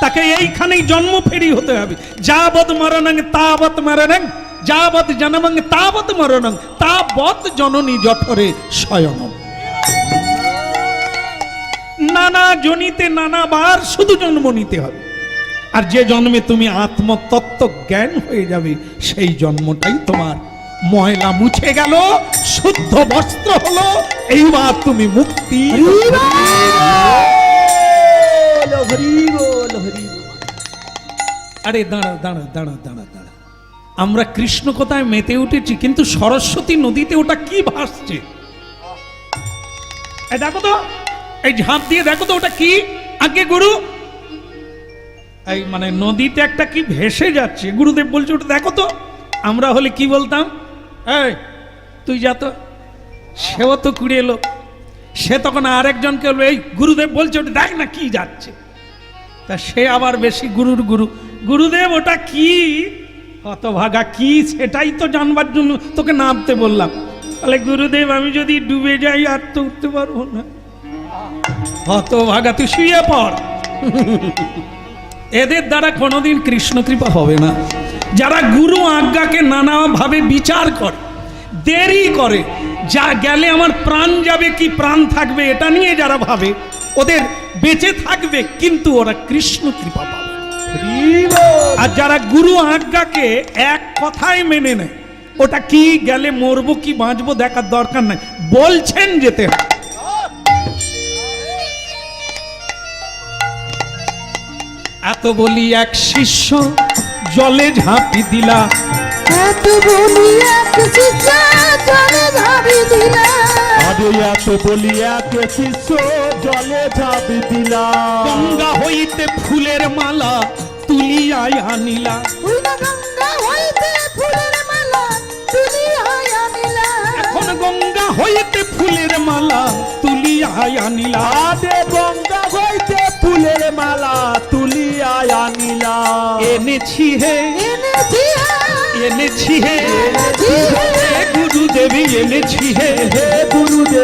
তাকে এইখানেই জন্ম ফেরি হতে হবে। যাবৎ মরণং তাবৎ মরণং, যাবৎ জন্মং তাবৎ মরণং, তাবৎ জননী জঠরে শয়নম। নানা জনিতে নানাবার শুধু জন্ম নিতে হবে। আর যে জন্মে তুমি আত্মতত্ত্ব জ্ঞান হয়ে যাবে, সেই জন্মটাই তোমার ময়লা মুছে গেল, শুদ্ধ বস্ত্র হলো, এইবার তুমি মুক্তি। আরে দাঁড়া দাঁড়া দাঁড়া দাঁড়া দাঁড়া, আমরা কৃষ্ণ কথায় মেতে উঠেছি, কিন্তু সরস্বতী নদীতে ওটা কি ভাসছে? দেখো তো, এই ঝাঁপ দিয়ে দেখো তো ওটা কি। আগে গুরু, এই মানে নদীতে একটা কি ভেসে যাচ্ছে, গুরুদেব বলছে ওটা দেখো তো। আমরা হলে কি বলতাম? এই তুই যা তো। সেও তো কুড়ে এলো, সে তখন আরেকজনকে বলবে, এই গুরুদেব বলছে ওটা দেখ না কি যাচ্ছে। তা সে আবার বেশি গুরুর গুরু, গুরুদেব ওটা কি? হতভাগা কি, সেটাই তো জানবার জন্য তোকে নামতে বললাম। তাহলে গুরুদেব আমি যদি ডুবে যাই আর তো উঠতে পারবো না। হতভাগা তুই শুয়ে পড়। এদের দ্বারা কোনোদিন কৃষ্ণ কৃপা হবে না। যারা গুরু আজ্ঞাকে নানাভাবে বিচার করে, দেরি করে, যা গেলে আমার প্রাণ যাবে কি প্রাণ থাকবে এটা নিয়ে যারা ভাবে, ওদের বেঁচে থাকবে কিন্তু ওরা কৃষ্ণ কৃপা পাবে। আর যারা গুরু আজ্ঞাকে এক কথায় মেনে নেয়, ওটা কি গেলে মরবো কি বাঁচবো দেখার দরকার নাই, বলছেন যেতে হয়। এত বলি এক শিষ্য জলে ঝাঁপি দিলা, এত বলি এক শিষ্য জলে ঝাঁপি দিলা, আর আরে এত বলি এক শিষ্য জলে যাবে দিলা গঙ্গা হইতে ফুলের মালা তুলিয়া আনিলা ওই না গঙ্গা হইতে ফুলের মালা তুলিয়া আনিলা এখন গঙ্গা হইতে ফুলের মালা তুলিয়া আনিলা আরে গঙ্গা হইতে ফুলের মালা তুলিয়া আনিলা এনেছি হে এনেছি এনেছি হে এনেছি হে। হে গুরুদেবী এনেছি হে হে গুরুদেব